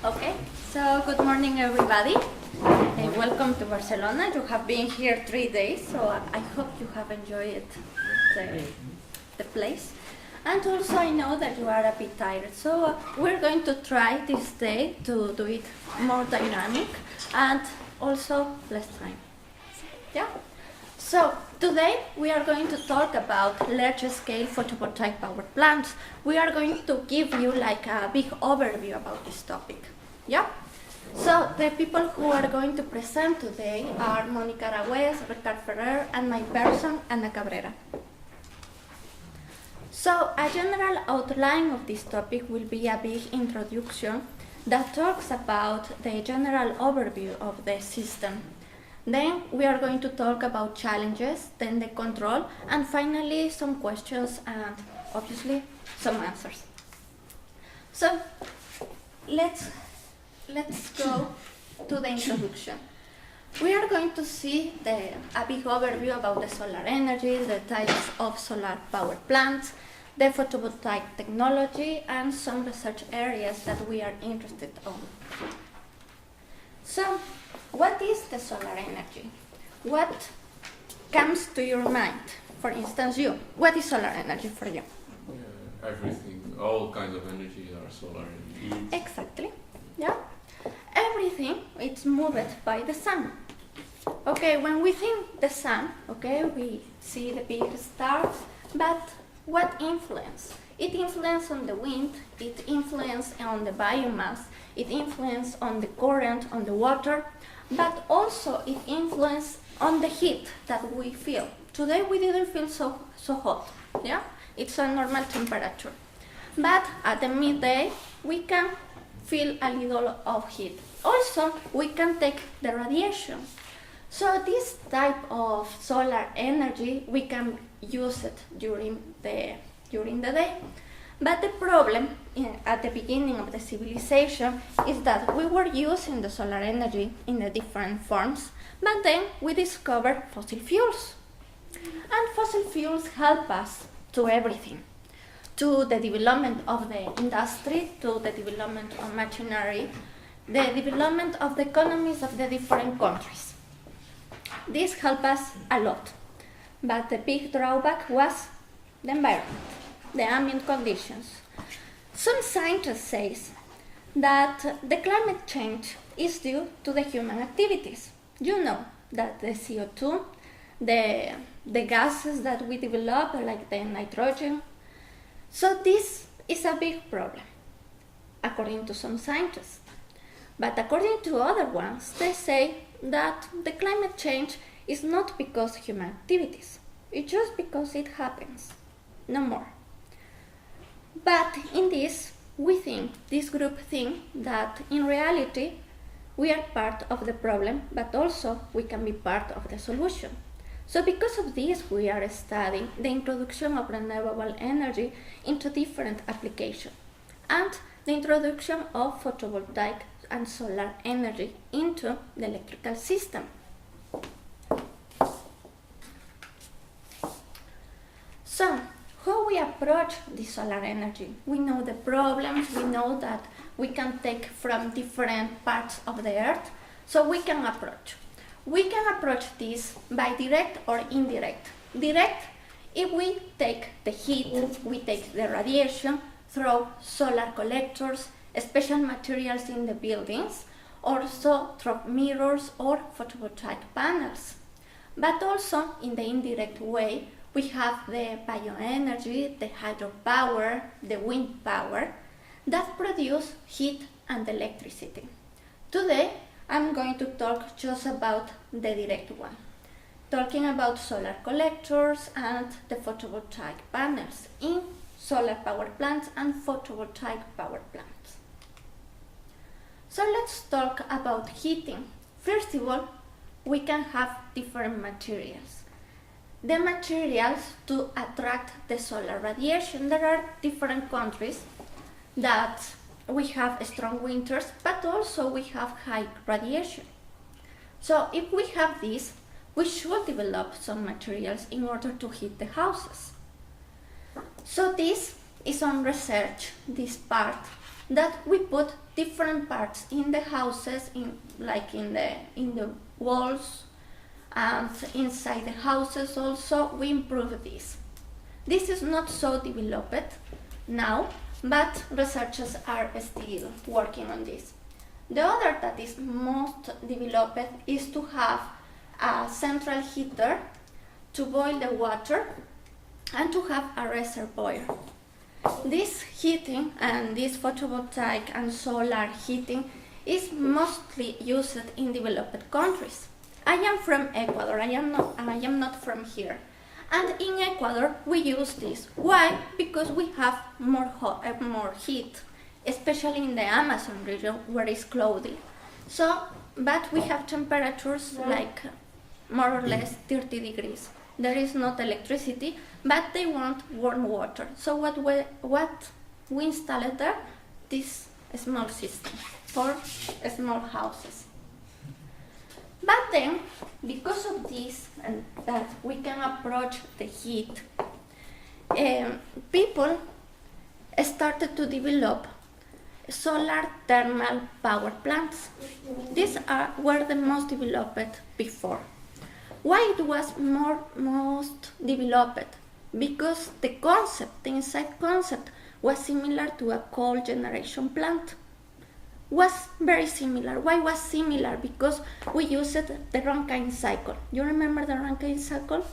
Okay, so good morning everybody. Welcome to Barcelona. You have been here 3 days, so I hope you have enjoyed the place. And also I know that you are a bit tired, so we're going to try this day to do it more dynamic and also less time. Yeah? So today we are going to talk about large-scale photovoltaic power plants. We are going to give you like a big overview about this topic. Yeah? So the people who are going to present today are Mónica Aragüez, Ricard Ferrer, and my person, Ana Cabrera. So a general outline of this topic will be a big introduction that talks about the general overview of the system. Then we are going to talk about challenges, then the control, and finally some questions and obviously some answers. So let's go to the introduction. We are going to see a big overview about the solar energy, the types of solar power plants, the photovoltaic technology, and some research areas that we are interested in. So, what is the solar energy? What comes to your mind? For instance, you. What is solar energy for you? Everything, all kinds of energy are solar energy. Exactly. Yeah. Everything is moved by the sun. Okay, when we think the sun, okay, we see the big stars, but what influence? It influences on the wind, it influences on the biomass, it influences on the current, on the water, but also it influences on the heat that we feel. Today we didn't feel so hot, yeah? It's a normal temperature. But at the midday, we can feel a little of heat. Also, we can take the radiation. So this type of solar energy, we can use it during the day. But the problem at the beginning of the civilization is that we were using the solar energy in the different forms, but then we discovered fossil fuels. And fossil fuels help us to everything, to the development of the industry, to the development of machinery, the development of the economies of the different countries. This helped us a lot, but the big drawback was the environment, the ambient conditions. Some scientists say that the climate change is due to the human activities. You know that the CO2, the gases that we develop, like the nitrogen. So this is a big problem, according to some scientists. But according to other ones, they say that the climate change is not because of human activities. It's just because it happens, no more. But in this group think that in reality, we are part of the problem, but also we can be part of the solution. So because of this, we are studying the introduction of renewable energy into different applications and the introduction of photovoltaic and solar energy into the electrical system. So, how we approach the solar energy? We know the problems, we know that we can take from different parts of the earth, so we can approach. We can approach this by direct or indirect. Direct, if we take the heat, we take the radiation through solar collectors, special materials in the buildings, also through mirrors or photovoltaic panels. But also in the indirect way, we have the bioenergy, the hydropower, the wind power that produce heat and electricity. Today, I'm going to talk just about the direct one, talking about solar collectors and the photovoltaic panels in solar power plants and photovoltaic power plants. So let's talk about heating. First of all, we can have different materials. The materials to attract the solar radiation. There are different countries that we have strong winters, but also we have high radiation. So if we have this, we should develop some materials in order to heat the houses. So this is on research, this part that we put different parts in the houses, like in the walls and inside the houses also. We improve this. This is not so developed now, but researchers are still working on this. The other that is most developed is to have a central heater to boil the water and to have a reservoir. This heating and this photovoltaic and solar heating is mostly used in developed countries. I am from Ecuador, I am not from here. And in Ecuador we use this. Why? Because we have more heat, especially in the Amazon region where it's cloudy. So, but we have temperatures like more or less 30 degrees. There is not electricity, but they want warm water. So what we installed there, this small system for small houses. But then, because of this and that we can approach the heat, people started to develop solar thermal power plants. These were the most developed before. Why it was most developed? Because the inside concept was similar to a coal generation plant. Was very similar. Why was similar? Because we used the Rankine cycle. You remember the Rankine cycle?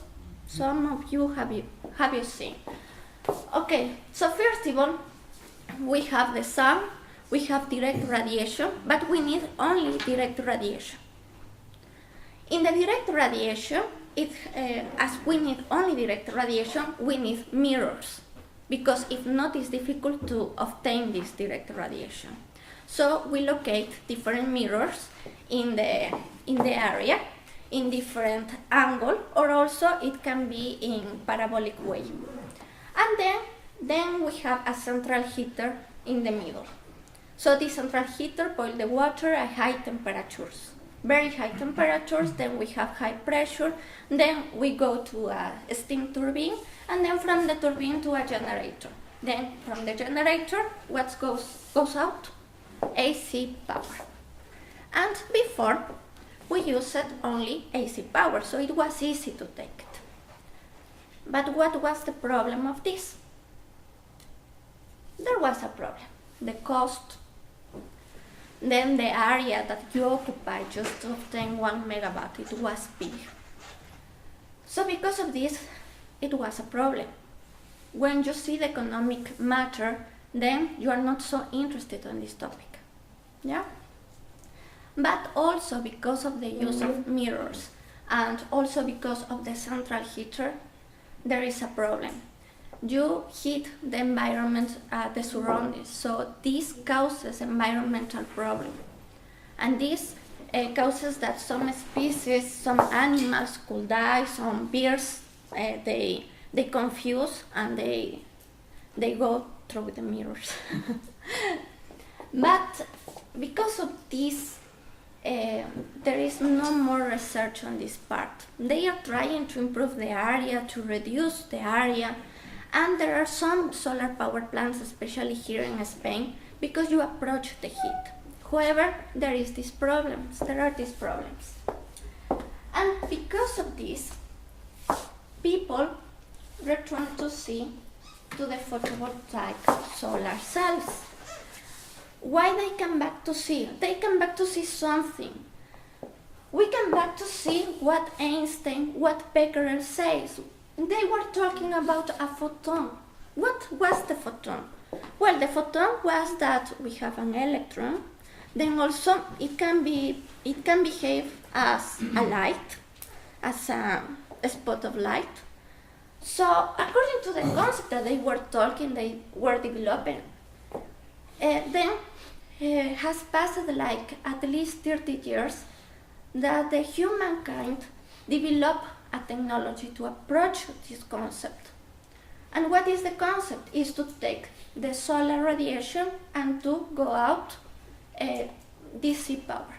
Some of you have you seen? Okay, so first of all, we have the sun, we have direct radiation, but we need only direct radiation. In the direct radiation, as we need only direct radiation, we need mirrors, because if not, it's difficult to obtain this direct radiation. So we locate different mirrors in the area, in different angle, or also it can be in parabolic way. And then we have a central heater in the middle. So this central heater boils the water at high temperatures. Very high temperatures, then we have high pressure, then we go to a steam turbine, and then from the turbine to a generator. Then from the generator, what goes out? AC power. And before, we used only AC power, so it was easy to take it. But what was the problem of this? There was a problem. The cost, then the area that you occupy just to obtain 1 megawatt, it was big. So because of this, it was a problem. When you see the economic matter, then you are not so interested in this topic. Yeah? But also because of the use of mirrors and also because of the central heater, there is a problem. You heat the environment, the surroundings, so this causes environmental problem. And this causes that some species, some animals could die, some birds, they confuse and they go through the mirrors. But because of this, there is no more research on this part. They are trying to improve the area, to reduce the area, and there are some solar power plants, especially here in Spain, because you approach the heat. However, there are these problems. And because of this, people return to the photovoltaic solar cells. Why they come back to see? They come back to see something. We come back to see what Einstein, what Becquerel says. They were talking about a photon. What was the photon? Well, the photon was that we have an electron. Then also it can behave as a light, as a spot of light. So according to the concept that they were talking, they were developing, then has passed like at least 30 years that the humankind developed a technology to approach this concept. And what is the concept? Is to take the solar radiation and to go out DC power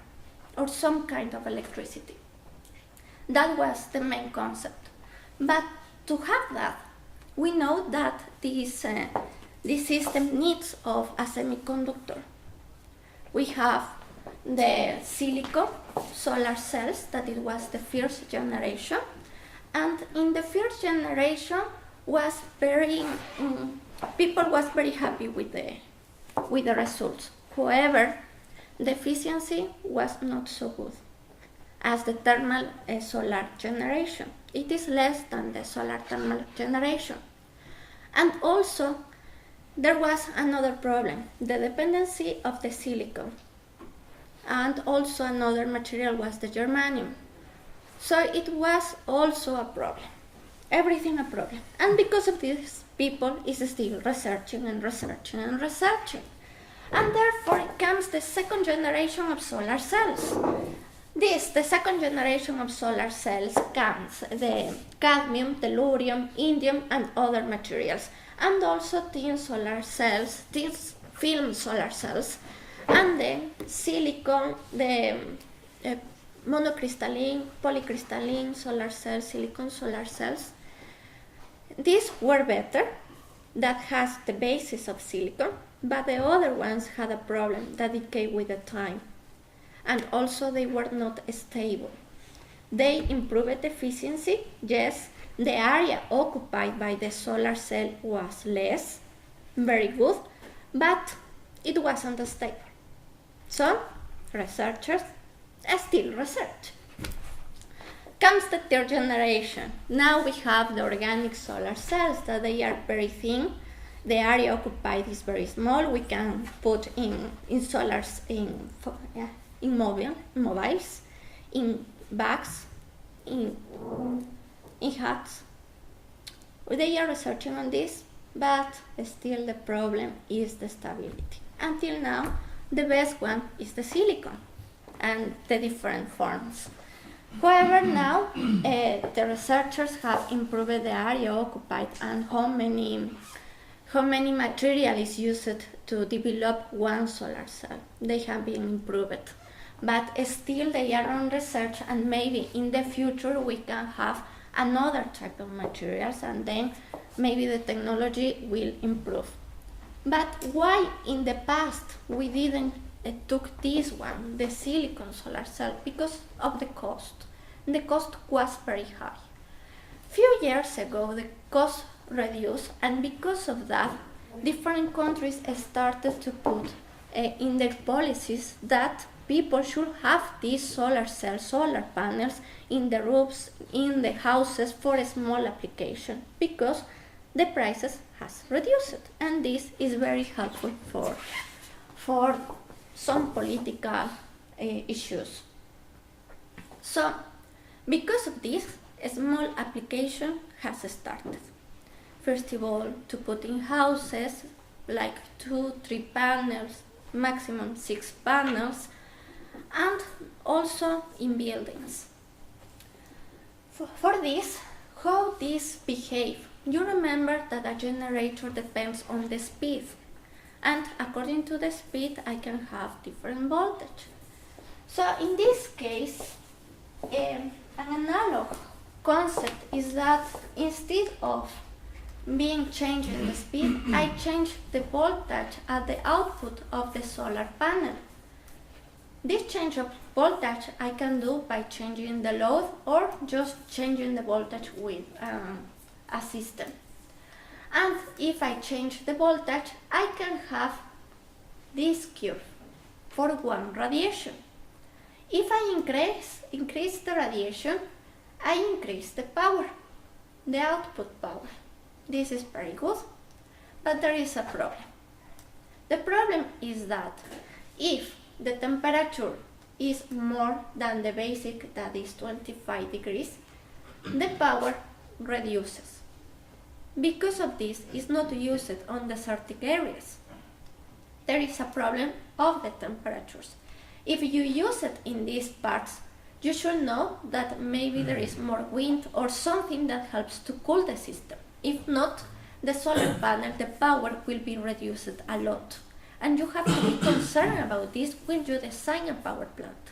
or some kind of electricity. That was the main concept. But to have that, we know that this this system needs of a semiconductor. We have the silicon solar cells, that it was the first generation, and in the first generation was people was very happy with the results. However, the efficiency was not so good as the thermal solar generation. It is less than the solar thermal generation. And also, there was another problem, the dependency of the silicon. And also another material was the germanium. So it was also a problem. Everything a problem. And because of this, people is still researching and researching and researching. And therefore comes the second generation of solar cells. The second generation of solar cells comes the cadmium, tellurium, indium, and other materials. And also thin solar cells, thin film solar cells, and the silicon, the monocrystalline, polycrystalline solar cells, silicon solar cells. These were better, that has the basis of silicon, but the other ones had a problem that decayed with the time. And also they were not stable. They improved efficiency, yes, the area occupied by the solar cell was less, very good, but it wasn't stable. So, researchers still research. Comes the third generation. Now we have the organic solar cells, that they are very thin. The area occupied is very small. We can put in solars in mobiles, in bags, in hats. They are researching on this, but still the problem is the stability. Until now, the best one is the silicon and the different forms. However, now the researchers have improved the area occupied and how many material is used to develop one solar cell. They have been improved, but still they are on research, and maybe in the future we can have another type of materials, and then maybe the technology will improve. But why in the past we didn't took this one, the silicon solar cell? Because of the cost. The cost was very high. Few years ago the cost reduced, and because of that different countries started to put in their policies that people should have these solar cells, solar panels in the roofs, in the houses for a small application, because the prices has reduced, and this is very helpful for some political issues. So, because of this, a small application has started. First of all, to put in houses, like 2-3 panels, maximum 6 panels, and also in buildings. For this, how this behave? You remember that a generator depends on the speed, and according to the speed I can have different voltage. So in this case, an analog concept is that instead of being changing the speed, I change the voltage at the output of the solar panel. This change of voltage I can do by changing the load or just changing the voltage with a system. And if I change the voltage, I can have this curve for one radiation. If I increase the radiation, I increase the power, the output power. This is very good, but there is a problem. The problem is that if the temperature is more than the basic, that is 25 degrees, the power reduces. Because of this, it's not used on desertic areas. There is a problem of the temperatures. If you use it in these parts, you should know that maybe there is more wind or something that helps to cool the system. If not, the solar panel, the power will be reduced a lot. And you have to be concerned about this when you design a power plant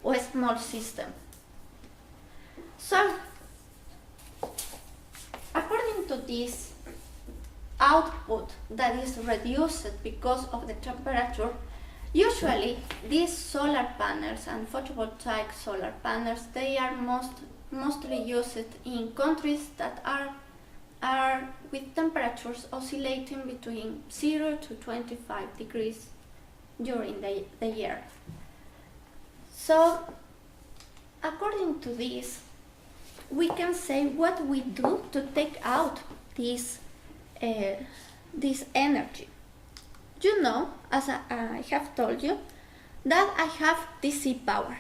or a small system. So, according to this output that is reduced because of the temperature, usually these solar panels and photovoltaic solar panels, they are mostly used in countries that are with temperatures oscillating between 0 to 25 degrees during the year. So, according to this, we can say what we do to take out this energy. You know, as I have told you, that I have DC power.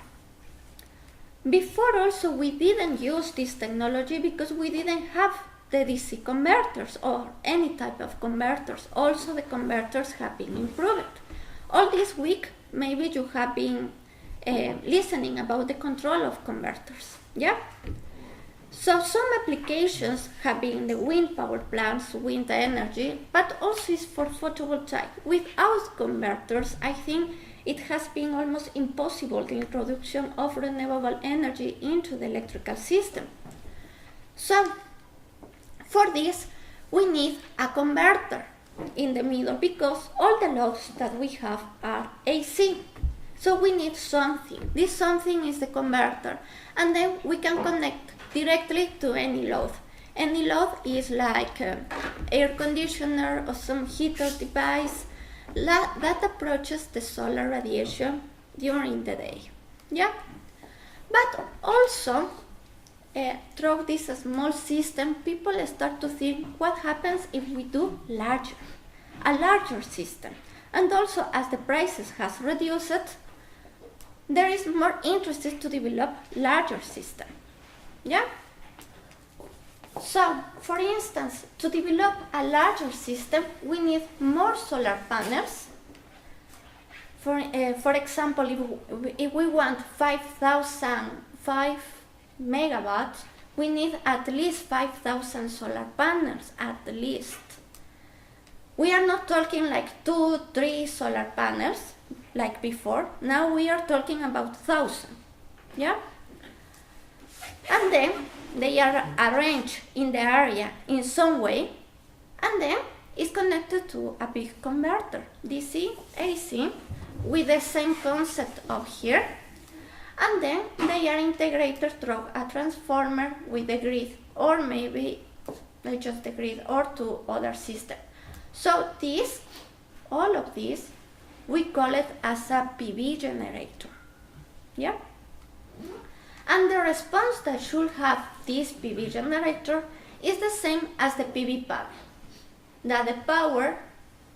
Before also we didn't use this technology because we didn't have the DC converters or any type of converters. Also the converters have been improved. All this week maybe you have been listening about the control of converters, yeah? So some applications have been the wind power plants, wind energy, but also is for photovoltaic. Without converters, I think it has been almost impossible the introduction of renewable energy into the electrical system. So for this, we need a converter in the middle because all the loads that we have are AC. So we need something. This something is the converter, and then we can connect directly to any load. Any load is like air conditioner or some heater device that approaches the solar radiation during the day. Yeah? But also, through this small system, people start to think what happens if we do a larger system. And also, as the prices has reduced, there is more interest to develop larger system. Yeah? So, for instance, to develop a larger system, we need more solar panels. For example, if we want 5 megawatts, we need at least 5,000 solar panels, at least. We are not talking like 2-3 solar panels, like before. Now we are talking about 1,000. Yeah? And then they are arranged in the area in some way, and then it's connected to a big converter, DC, AC, with the same concept of here, and then they are integrated through a transformer with the grid, or maybe just the grid, or to other systems. So this, all of this, we call it as a PV generator. Yeah? And the response that should have this PV generator is the same as the PV panel. That the power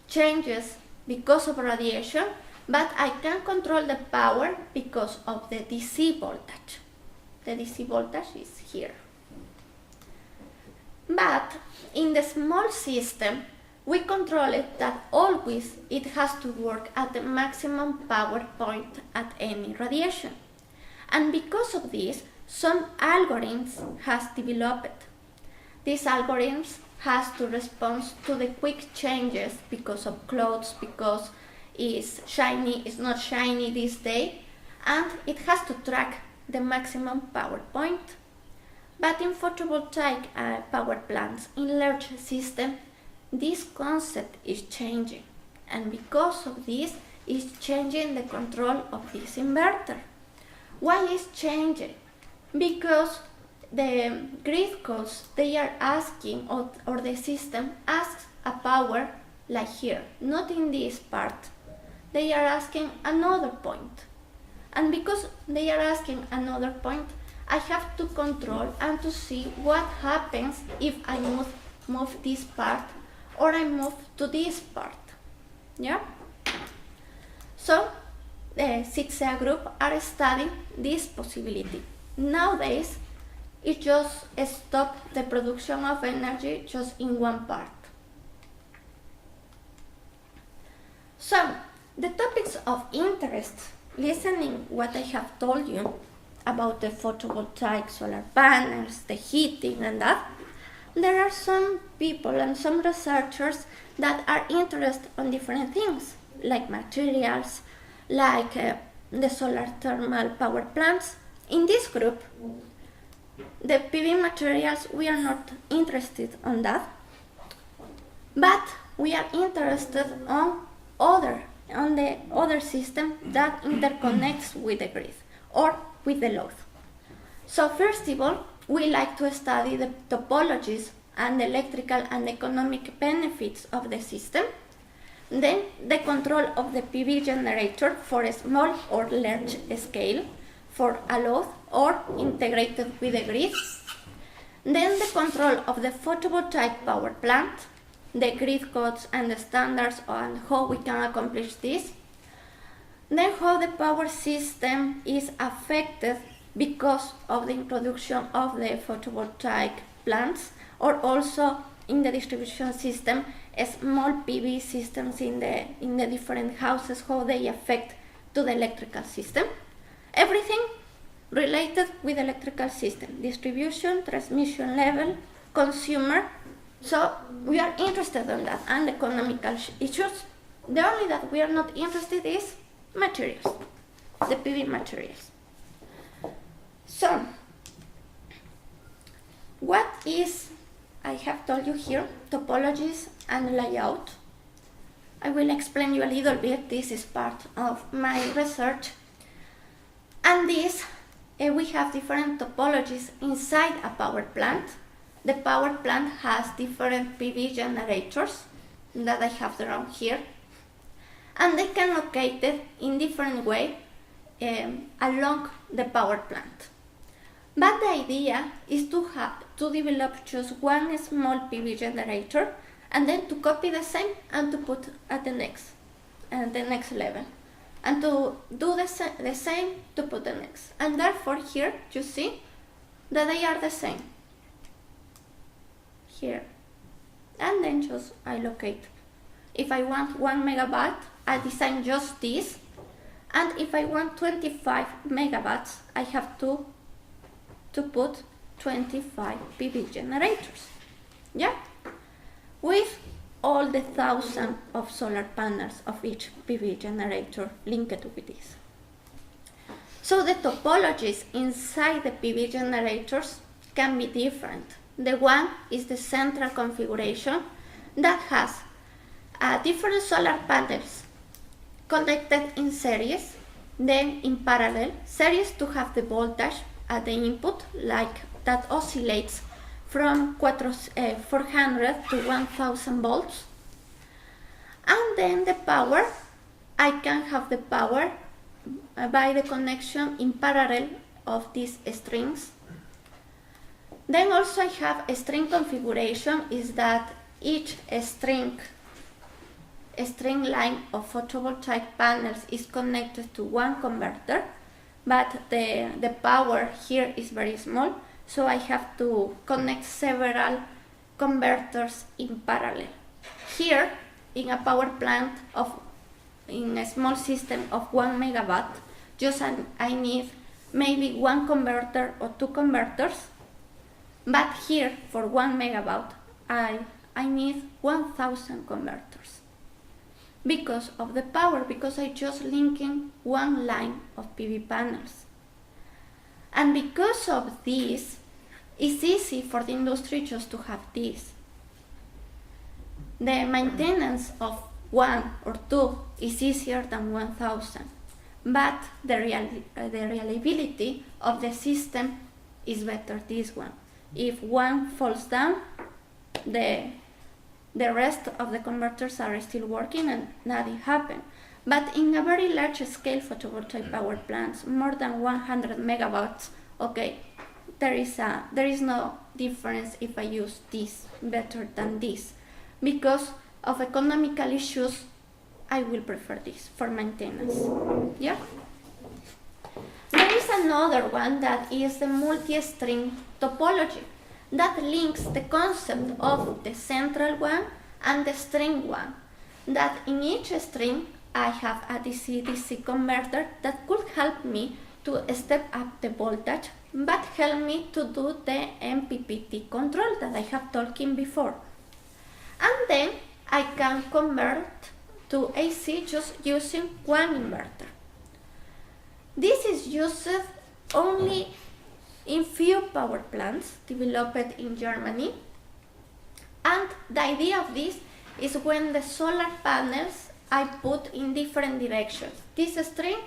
changes because of radiation, but I can control the power because of the DC voltage. The DC voltage is here. But in the small system, we control it that always it has to work at the maximum power point at any radiation. And because of this, some algorithms has developed. These algorithms has to respond to the quick changes because of clothes, because it's shiny, it's not shiny this day, and it has to track the maximum power point. But in photovoltaic power plants, in large systems, this concept is changing, and because of this, it's changing the control of this inverter. Why is changing? Because the grid codes, they are asking, or the system asks a power like here, not in this part. They are asking another point. And because they are asking another point, I have to control and to see what happens if I move this part or I move to this part. Yeah? So, the CITCEA group are studying this possibility. Nowadays, it just stops the production of energy just in one part. So, the topics of interest, listening what I have told you about the photovoltaic solar panels, the heating and that, there are some people and some researchers that are interested on different things, like materials, like the solar thermal power plants. In this group, the PV materials, we are not interested on that. But we are interested on the other system that interconnects with the grid or with the load. So first of all, we like to study the topologies and the electrical and economic benefits of the system. Then the control of the PV generator for a small or large scale, for a load or integrated with the grid. Then the control of the photovoltaic power plant, the grid codes and the standards on how we can accomplish this. Then how the power system is affected because of the introduction of the photovoltaic plants, or also in the distribution system, small PV systems in the different houses, how they affect to the electrical system. Everything related with electrical system, distribution, transmission level, consumer. So we are interested in that, and economical issues. The only that we are not interested is materials, the PV materials. So what is, I have told you here, topologies and layout. I will explain you a little bit. This is part of my research. And this, we have different topologies inside a power plant. The power plant has different PV generators that I have drawn here. And they can locate it in different way along the power plant. But the idea is to develop just one small PV generator and then to copy the same and to put at the next level. And to do the same to put the next. And therefore here you see that they are the same. Here. And then just I locate. If I want 1 megawatt, I design just this. And if I want 25 megawatts, I have to put 25 PV generators. Yeah? With all the 1,000 of solar panels of each PV generator linked with this. So the topologies inside the PV generators can be different. The one is the central configuration that has different solar panels connected in series, then in parallel, series to have the voltage at the input, like that oscillates from 400 to 1000 volts. And then the power, I can have the power by the connection in parallel of these strings. Then also I have a string configuration, is that each string line of photovoltaic panels is connected to one converter, but the power here is very small, so I have to connect several converters in parallel. Here, in a power plant in a small system of 1 megawatt, I need maybe one converter or two converters, but here for 1 megawatt, I need 1000 converters. Because of the power, because I just linking one line of PV panels. And because of this, it's easy for the industry just to have this. The maintenance of 1 or 2 is easier than 1000, but the reliability of the system is better this one. If one falls down, the rest of the converters are still working and nothing happens. But in a very large scale photovoltaic power plants, more than 100 megawatts, okay, there is no difference if I use this better than this. Because of economical issues, I will prefer this for maintenance. Yeah? There is another one that is the multi-string topology that links the concept of the central one and the string one. That in each string I have a DC-DC converter that could help me to step up the voltage, but help me to do the MPPT control that I have talking before. And then I can convert to AC just using one inverter. This is used only in few power plants developed in Germany, and the idea of this is when the solar panels I put in different directions. This string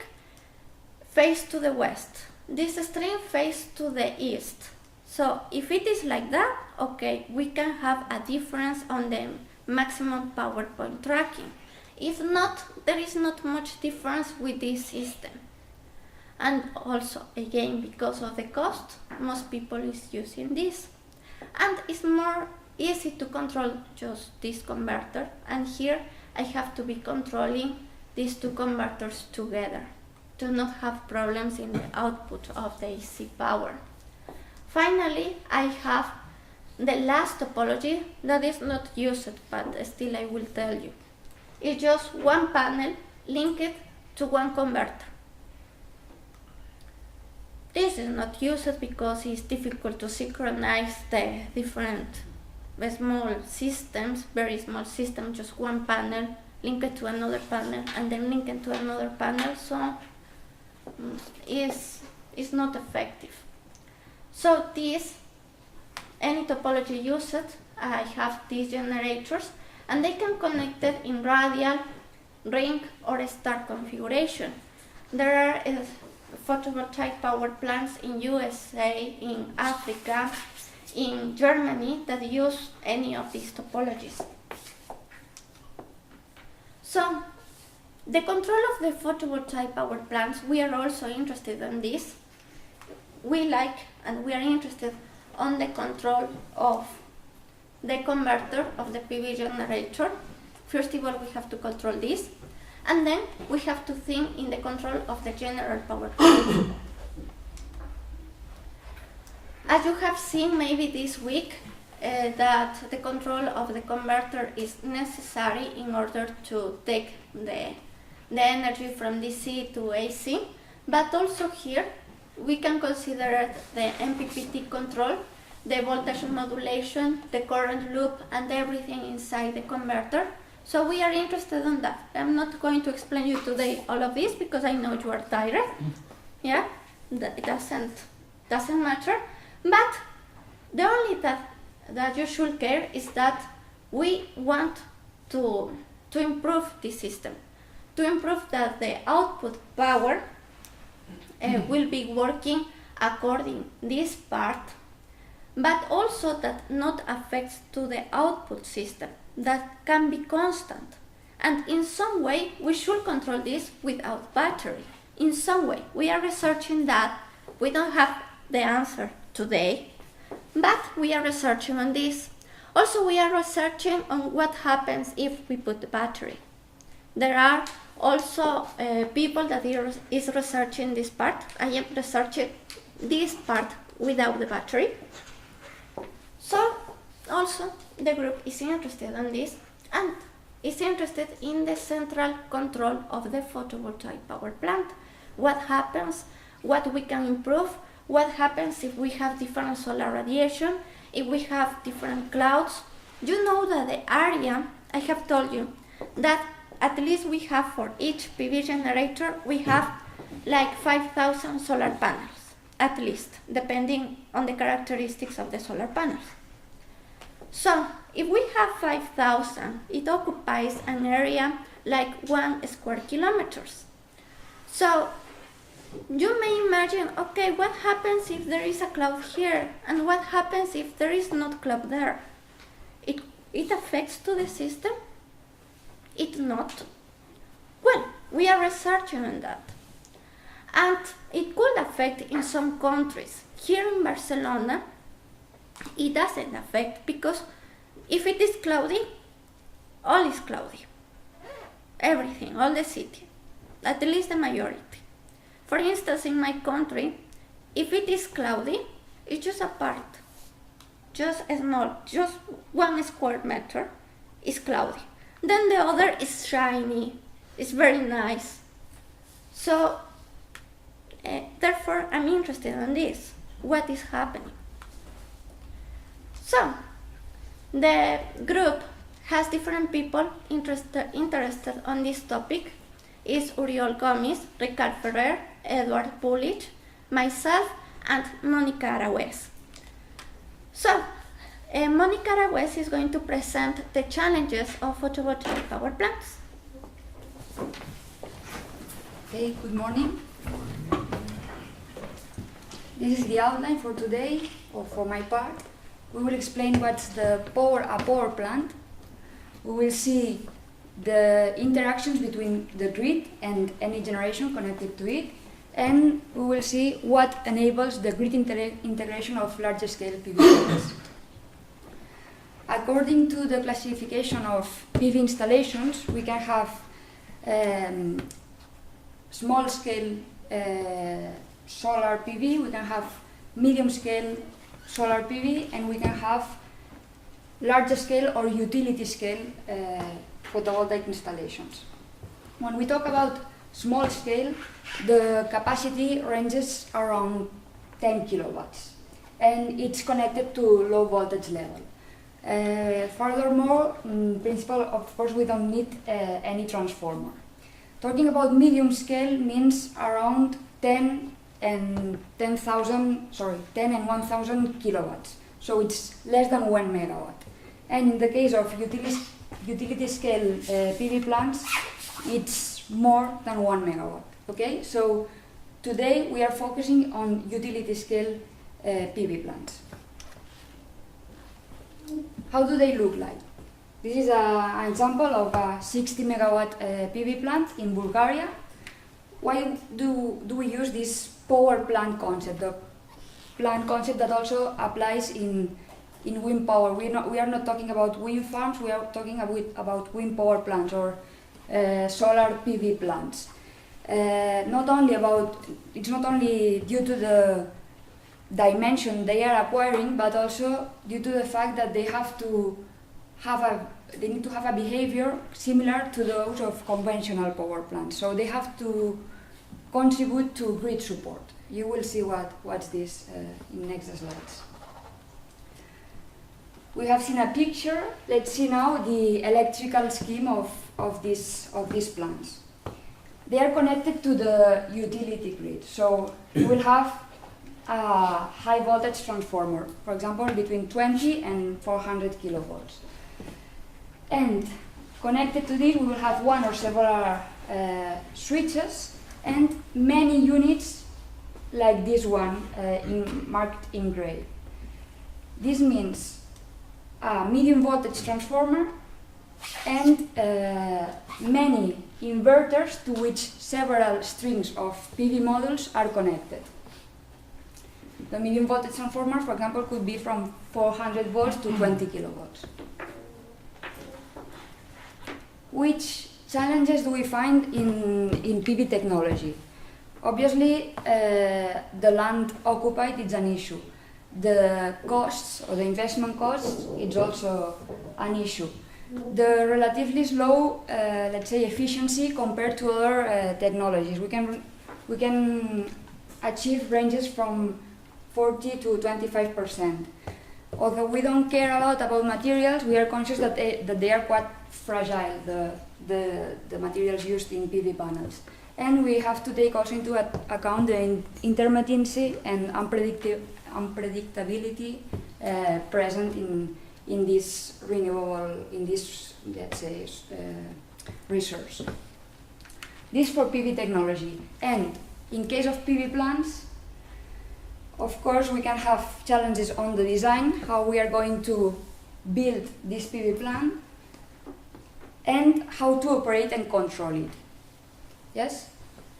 face to the west, this string face to the east. So if it is like that, okay, we can have a difference on the maximum power point tracking. If not, there is not much difference with this system. And also, again, because of the cost, most people is using this. And it's more easy to control just this converter. And here I have to be controlling these two converters together to not have problems in the output of the AC power. Finally, I have the last topology that is not used, but still I will tell you. It's just one panel linked to one converter. This is not used because it's difficult to synchronize the different small systems, very small systems, just one panel linked to another panel and then linked to another panel, so it's not effective. So this, any topology used, I have these generators and they can connect it in radial, ring or star configuration. There are photovoltaic power plants in USA, in Africa, in Germany that use any of these topologies. So the control of the photovoltaic power plants, we are also interested in this. We like and we are interested on the control of the converter of the PV generator. First of all, we have to control this. And then we have to think in the control of the general power plant. As you have seen maybe this week, that the control of the converter is necessary in order to take the energy from DC to AC. But also here, we can consider the MPPT control, the voltage modulation, the current loop, and everything inside the converter. So we are interested in that. I'm not going to explain you today all of this because I know you are tired. Yeah, it doesn't matter. But the only that you should care is that we want to improve this system, to improve that the output power will be working according this part, but also that not affects to the output system, that can be constant. And in some way, we should control this without battery. In some way, we are researching that. We don't have the answer today, but we are researching on this. Also, we are researching on what happens if we put the battery. There are also people that is researching this part. I am researching this part without the battery. So also the group is interested in this and is interested in the central control of the photovoltaic power plant. What happens, what we can improve, what happens if we have different solar radiation, if we have different clouds. You know that the area, I have told you, that at least we have for each PV generator, we have like 5,000 solar panels, at least, depending on the characteristics of the solar panels. So, if we have 5,000, it occupies an area like 1 square kilometers. So, you may imagine, okay, what happens if there is a cloud here? And what happens if there is not cloud there? It affects to the system? It not? Well, we are researching on that. And it could affect in some countries. Here in Barcelona, it doesn't affect because if it is cloudy, all is cloudy. Everything, all the city, at least the majority. For instance, in my country, if it is cloudy, it's just a part, just small, just 1 square meter is cloudy. Then the other is shiny, it's very nice. So, therefore, I'm interested in this, what is happening. So, the group has different people interested on this topic. Is Uriol Gomes, Ricard Ferrer, Edward Pulich, myself, and Monica Araúez. So, Monica Aragüez is going to present the challenges of photovoltaic power plants. Okay, good morning. This is the outline for today, or for my part. We will explain what's a power plant. We will see the interactions between the grid and any generation connected to it, and we will see what enables the grid integration of larger scale PV plants. According to the classification of PV installations, we can have small scale solar PV, we can have medium scale solar PV, and we can have larger scale or utility scale photovoltaic installations. When we talk about small scale, the capacity ranges around 10 kilowatts, and it's connected to low voltage level. Furthermore, in principle, of course, we don't need any transformer. Talking about medium scale means around 10 and 10,000, 10 and 1,000 kilowatts. So it's less than 1 megawatt. And in the case of utility scale PV plants, it's more than 1 megawatt. Okay, so today we are focusing on utility scale PV plants. How do they look like? This is an example of a 60 megawatt PV plant in Bulgaria. Why do we use this power plant concept? The plant concept that also applies in wind power. We are not talking about wind farms, we are talking about wind power plants or solar PV plants. It's not only due to the dimension they are acquiring, but also due to the fact that they need to have a behavior similar to those of conventional power plants. So they have to contribute to grid support. You will see what's this in next slides. We have seen a picture. Let's see now the electrical scheme of these plants. They are connected to the utility grid. So you will have a high voltage transformer, for example, between 20 and 400 kilovolts. And connected to this, we will have one or several switches and many units like this one marked in gray. This means a medium voltage transformer and many inverters to which several strings of PV modules are connected. The medium voltage transformer, for example, could be from 400 volts to 20 kilovolts. Which challenges do we find in PV technology? Obviously, the land occupied is an issue. The costs, or the investment costs, is also an issue. The relatively slow, let's say, efficiency compared to other technologies. We can achieve ranges from 40 to 25%. Although we don't care a lot about materials, we are conscious that they are quite fragile, the materials used in PV panels. And we have to take also into account the intermittency and unpredictability present in this renewable, let's say, resource. This for PV technology. And in case of PV plants, of course, we can have challenges on the design, how we are going to build this PV plant, and how to operate and control it. Yes?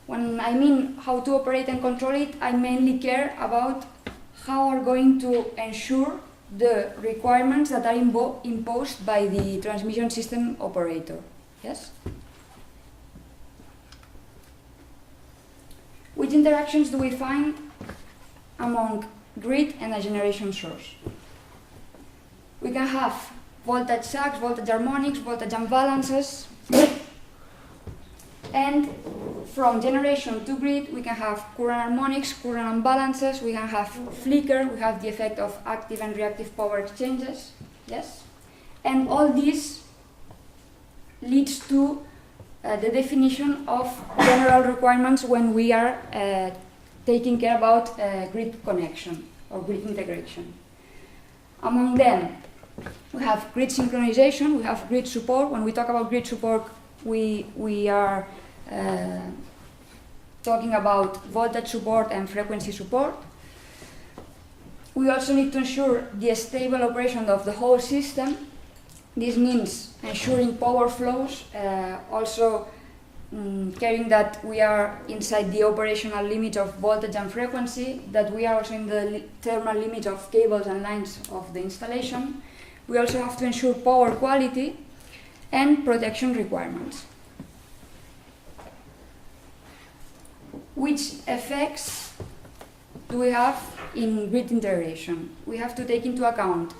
When I mean how to operate and control it, I mainly care about how we're going to ensure the requirements that are imposed by the transmission system operator. Yes? Which interactions do we find among grid and a generation source? We can have voltage sags, voltage harmonics, voltage imbalances, and from generation to grid we can have current harmonics, current imbalances, we can have flicker, we have the effect of active and reactive power exchanges, yes? And all this leads to the definition of general requirements when we are taking care about grid connection or grid integration. Among them, we have grid synchronization, we have grid support. When we talk about grid support, we are talking about voltage support and frequency support. We also need to ensure the stable operation of the whole system. This means ensuring power flows, also caring that we are inside the operational limit of voltage and frequency, that we are also in the thermal limit of cables and lines of the installation. We also have to ensure power quality and protection requirements. Which effects do we have in grid integration? We have to take into account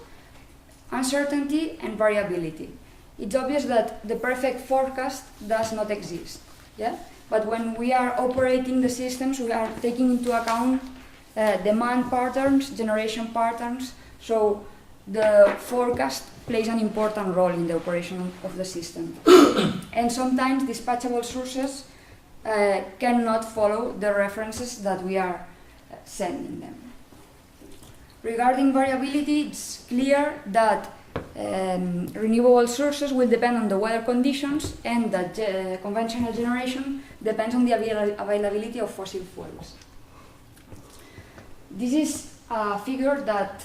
uncertainty and variability. It's obvious that the perfect forecast does not exist, yeah? But when we are operating the systems, we are taking into account demand patterns, generation patterns, so the forecast plays an important role in the operation of the system. And sometimes dispatchable sources cannot follow the references that we are sending them. Regarding variability, it's clear that renewable sources will depend on the weather conditions, and that conventional generation depends on the availability of fossil fuels. This is a figure that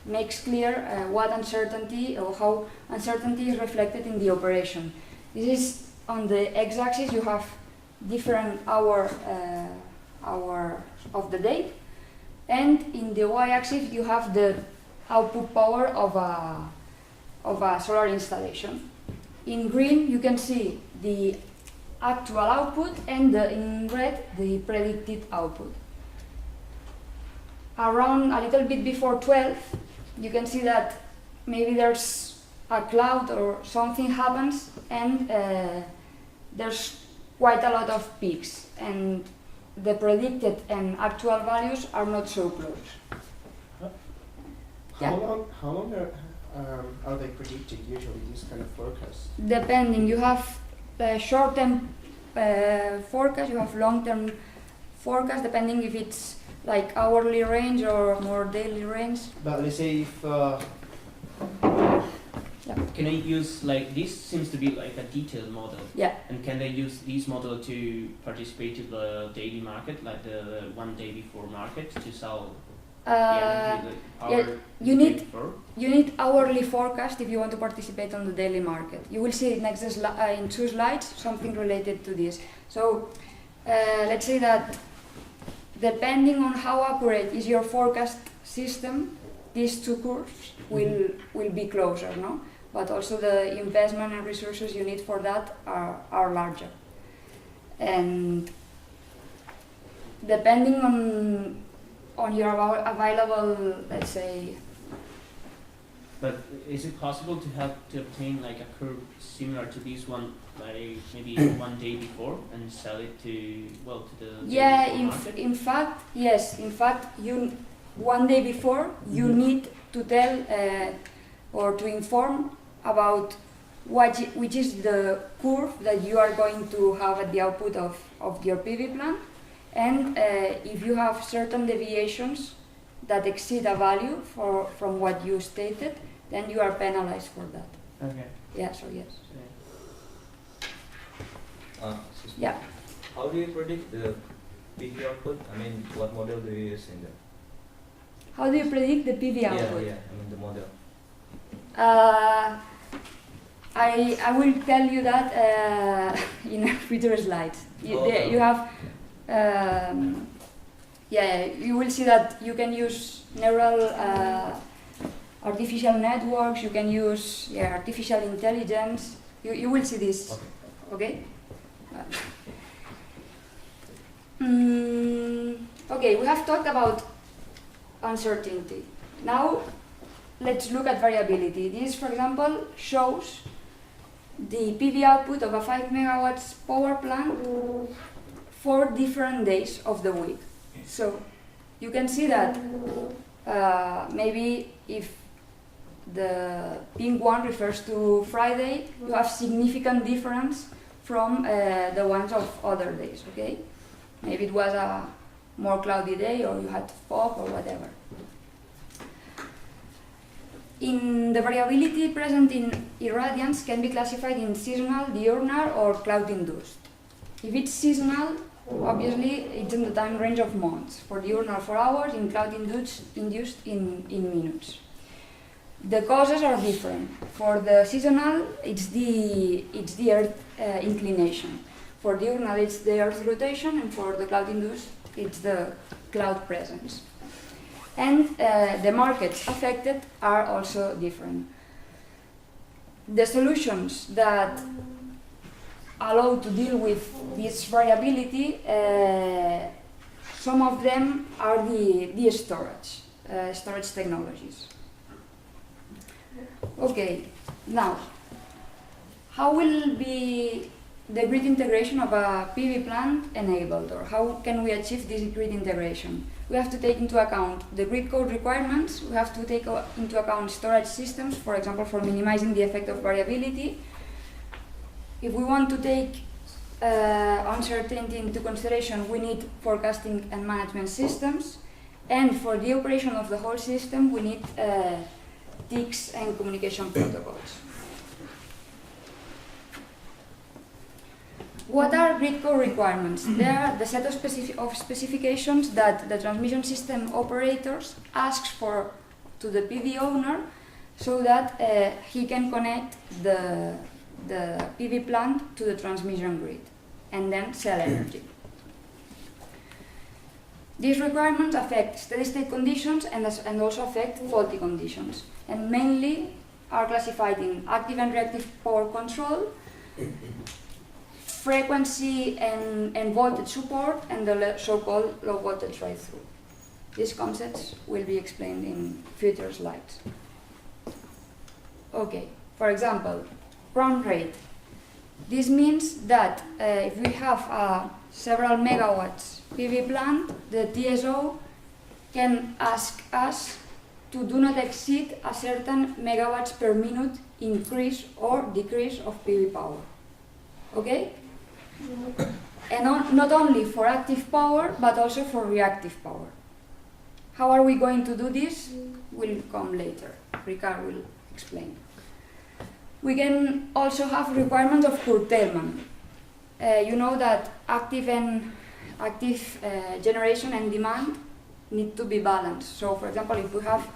makes clear what uncertainty, or how uncertainty is reflected in the operation. This is on the x-axis. You have different hours of the day, and in the y-axis you have the output power of a solar installation. In green you can see the actual output, and in red the predicted output. Around a little bit before 12, you can see that maybe there's a cloud or something happens, and there's quite a lot of peaks, and the predicted and actual values are not so close. How long are they predicted usually, these kind of forecasts? Depending, you have short-term forecast, you have long-term forecast, depending if it's like hourly range or more daily range. But let's say if can I use, like, this seems to be like a detailed model. Yeah. And can they use this model to participate in the daily market, like the one day before market, to sell the power? Yeah, you need hourly forecast if you want to participate on the daily market. You will see next in 2 slides something related to this. So let's say that depending on how accurate is your forecast system, these 2 curves will be closer, no? But also the investment and resources you need for that are larger. And depending on your available, let's say. But is it possible to obtain like a curve similar to this one, like maybe one day before, and sell it to the market? In fact, yes. In fact, you one day before you need to tell or to inform about which is the curve that you are going to have at the output of your PV plant, and if you have certain deviations that exceed a value from what you stated, then you are penalized for that. Okay. Yeah, so yes. Yeah. How do you predict the PV output? I mean, what model do you use in that? How do you predict the PV output? Yeah, I mean the model. I will tell you that in a future slide. You have, you will see that you can use neural artificial networks. You can use artificial intelligence. You will see this. Okay. Okay, we have talked about uncertainty. Now let's look at variability. This, for example, shows the PV output of a 5 megawatts power plant for different days of the week. So you can see that maybe if the pink one refers to Friday, you have significant difference from the ones of other days, okay? Maybe it was a more cloudy day, or you had fog or whatever. The variability present in irradiance can be classified in seasonal, diurnal, or cloud-induced. If it's seasonal, obviously it's in the time range of months. For diurnal, 4 hours. In cloud-induced, in minutes. The causes are different. For the seasonal, it's the Earth inclination. For diurnal, it's the Earth's rotation, and for the cloud-induced, it's the cloud presence. And the markets affected are also different. The solutions that allow to deal with this variability, some of them are the storage technologies. Okay, now, how will be the grid integration of a PV plant enabled, or how can we achieve this grid integration? We have to take into account the grid code requirements, we have to take into account storage systems, for example, for minimizing the effect of variability. If we want to take uncertainty into consideration, we need forecasting and management systems, and for the operation of the whole system, we need TICs and communication protocols. What are grid core requirements? They are the set of specifications that the transmission system operators asks for to the PV owner so that he can connect the PV plant to the transmission grid and then sell energy. These requirements affect steady-state conditions and also affect faulty conditions, and mainly are classified in active and reactive power control, frequency and voltage support, and the so-called low voltage ride-through. These concepts will be explained in future slides. Okay, for example, run rate. This means that if we have several megawatts PV plant, the TSO can ask us to do not exceed a certain megawatts per minute increase or decrease of PV power. Okay? And not only for active power, but also for reactive power. How are we going to do this? Will come later. Ricard will explain. We can also have requirements of curtailment. You know that active generation and demand need to be balanced. So, for example, if we have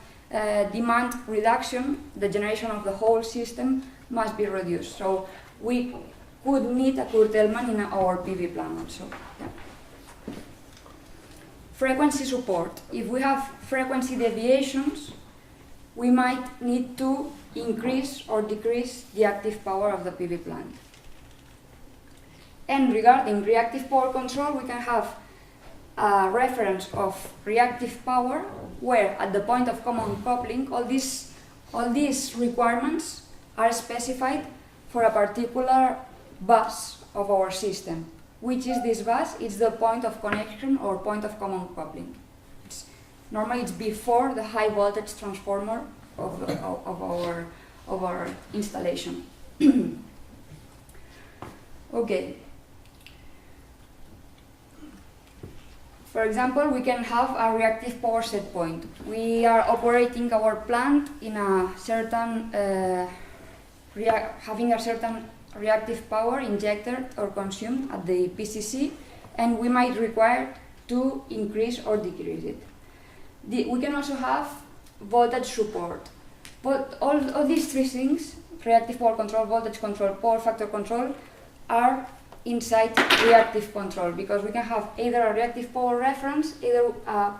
demand reduction, the generation of the whole system must be reduced. So, we could need a curtailment in our PV plant also. Yeah. Frequency support. If we have frequency deviations, we might need to increase or decrease the active power of the PV plant. And regarding reactive power control, we can have a reference of reactive power where at the point of common coupling, all these requirements are specified for a particular bus of our system. Which is this bus? It's the point of connection or point of common coupling. Normally it's before the high voltage transformer of our installation. Okay. For example, we can have a reactive power set point. We are operating our plant in a certain, having a certain reactive power injected or consumed at the PCC, and we might require to increase or decrease it. We can also have voltage support. But all these three things, reactive power control, voltage control, power factor control, are inside reactive control, because we can have either a reactive power reference, either a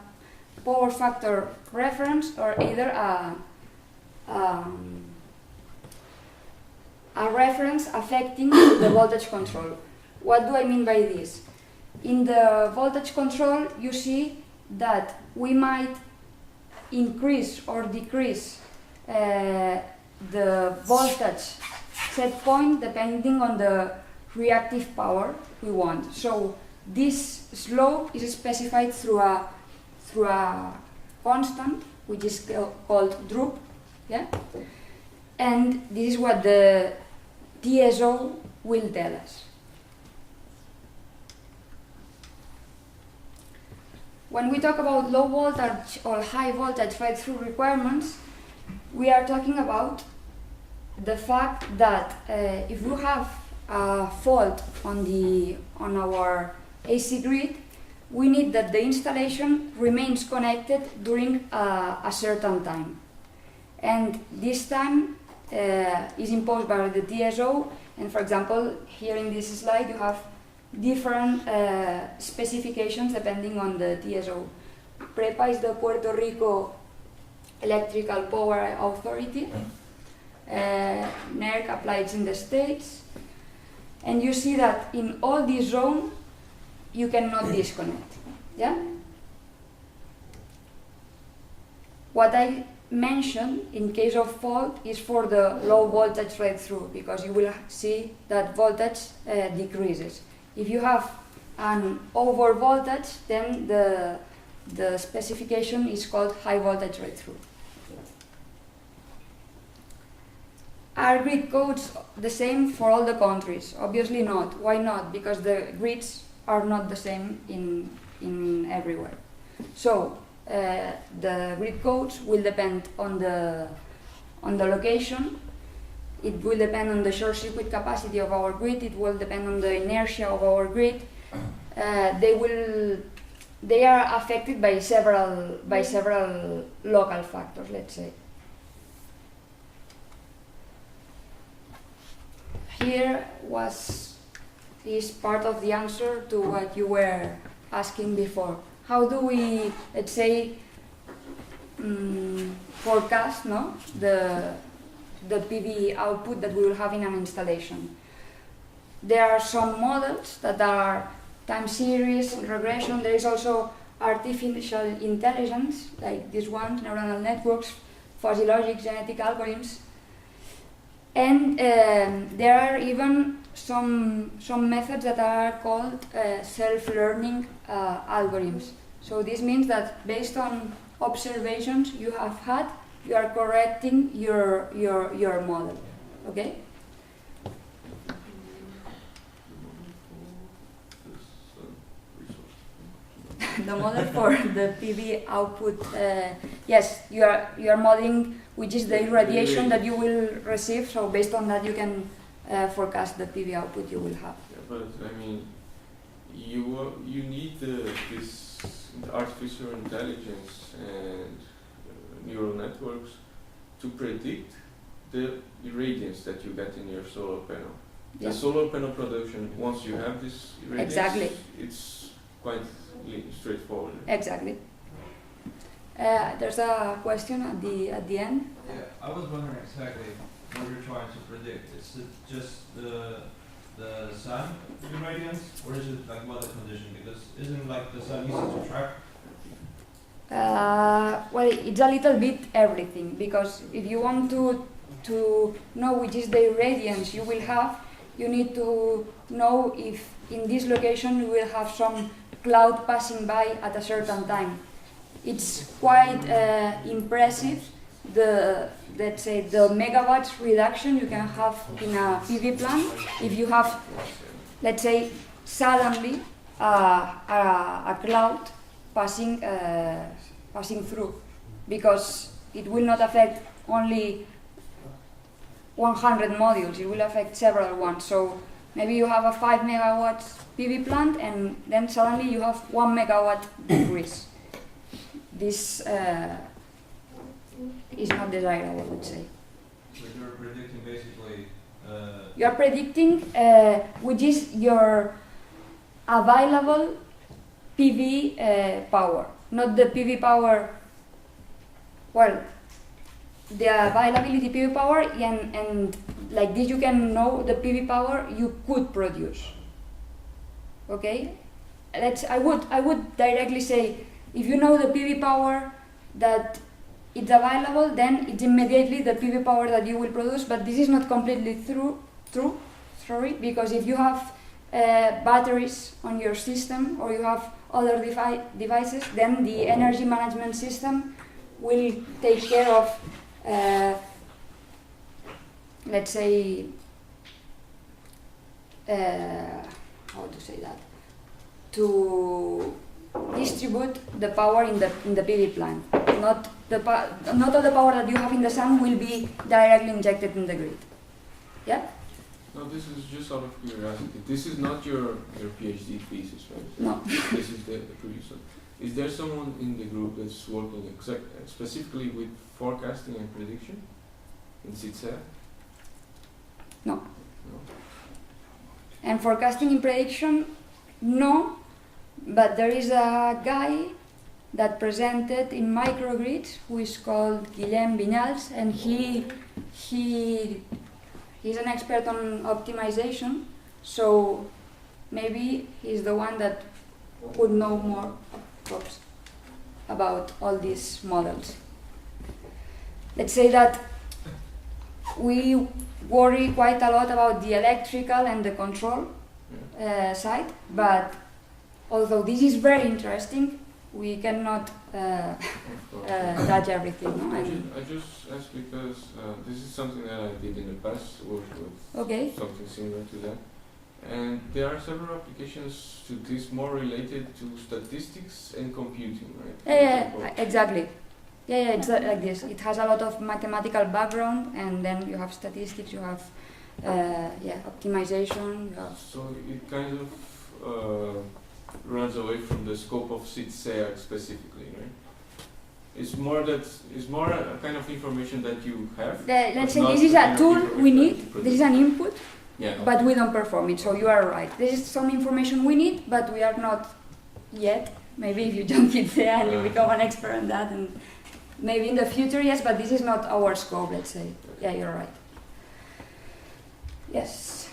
power factor reference, or either a reference affecting the voltage control. What do I mean by this? In the voltage control, you see that we might increase or decrease the voltage set point depending on the reactive power we want. So this slope is specified through a constant, which is called droop, yeah? And this is what the TSO will tell us. When we talk about low voltage or high voltage ride-through requirements, we are talking about the fact that if we have a fault on our AC grid, we need that the installation remains connected during a certain time. And this time is imposed by the TSO, and for example, here in this slide you have different specifications depending on the TSO. PREPA is the Puerto Rico Electrical Power Authority. NERC applies in the States. And you see that in all these zones, you cannot disconnect. Yeah? What I mentioned in case of fault is for the low voltage read-through, because you will see that voltage decreases. If you have an over voltage, then the specification is called high voltage read-through. Are grid codes the same for all the countries? Obviously not. Why not? Because the grids are not the same in everywhere. So the grid codes will depend on the location. It will depend on the short circuit capacity of our grid. It will depend on the inertia of our grid. They are affected by several local factors, let's say. Here is part of the answer to what you were asking before. How do we, let's say, forecast the PV output that we will have in an installation? There are some models that are time series, regression. There is also artificial intelligence, like this one, neuronal networks, fuzzy logic, genetic algorithms. And there are even some methods that are called self-learning algorithms. So this means that based on observations you have had, you are correcting your model. Okay? The model for the PV output, yes, you are modeling which is the irradiation that you will receive. So based on that, you can forecast the PV output you will have. Yeah, but I mean, you need this artificial intelligence and neural networks to predict the irradiance that you get in your solar panel. Yeah. The solar panel production, once you have this irradiance, Exactly. it's quite straightforward. Exactly. There's a question at the end. Yeah, I was wondering exactly what you're trying to predict. Is it just the sun irradiance, or is it like weather condition? Because isn't like the sun easy to track? Well, it's a little bit everything, because if you want to know which is the irradiance you will have, you need to know if in this location you will have some cloud passing by at a certain time. It's quite impressive, let's say the megawatts reduction you can have in a PV plant if you have, let's say, suddenly a cloud passing through, because it will not affect only 100 modules, it will affect several ones. So maybe you have a 5 megawatts PV plant and then suddenly you have 1 megawatt decrease. This is not desirable, let's say. But you're predicting basically. You are predicting which is your available PV power, not the PV power. Well, the availability PV power, and like this you can know the PV power you could produce. Okay, I would directly say, if you know the PV power that it's available, then it's immediately the PV power that you will produce. But this is not completely true. Sorry, because if you have batteries on your system or you have other devices, then the energy management system will take care of, let's say, how to say that, to distribute the power in the PV plant. Not all the power that you have in the sun will be directly injected in the grid. Yeah? No, this is just out of curiosity. This is not your PhD thesis, right? No. This is the previous one. Is there someone in the group that's working specifically with forecasting and prediction in CITCEA? No. No? And forecasting and prediction, no. But there is a guy that presented in microgrids who is called Guillem Vinyals, and he's an expert on optimization, so maybe he's the one that would know more about all these models. Let's say that we worry quite a lot about the electrical and the control side, but although this is very interesting, we cannot touch everything. No? I just asked because this is something that I did in the past, worked with Okay. something similar to that. And there are several applications to this more related to statistics and computing, right? Yeah, exactly. Yeah, it's like this. It has a lot of mathematical background, and then you have statistics, you have optimization. You have So it kind of runs away from the scope of CITCEA specifically, right? It's more a kind of information that you have. let's say not this is the a kind of tool we information need. that you This is an input, Yeah. but we don't perform it. So you are right. This is some information we need, but we are not yet. Maybe if you jump in there and you become an expert on that, and maybe in the future, yes. But this is not our scope. Let's say. Yeah, you're right. Yes.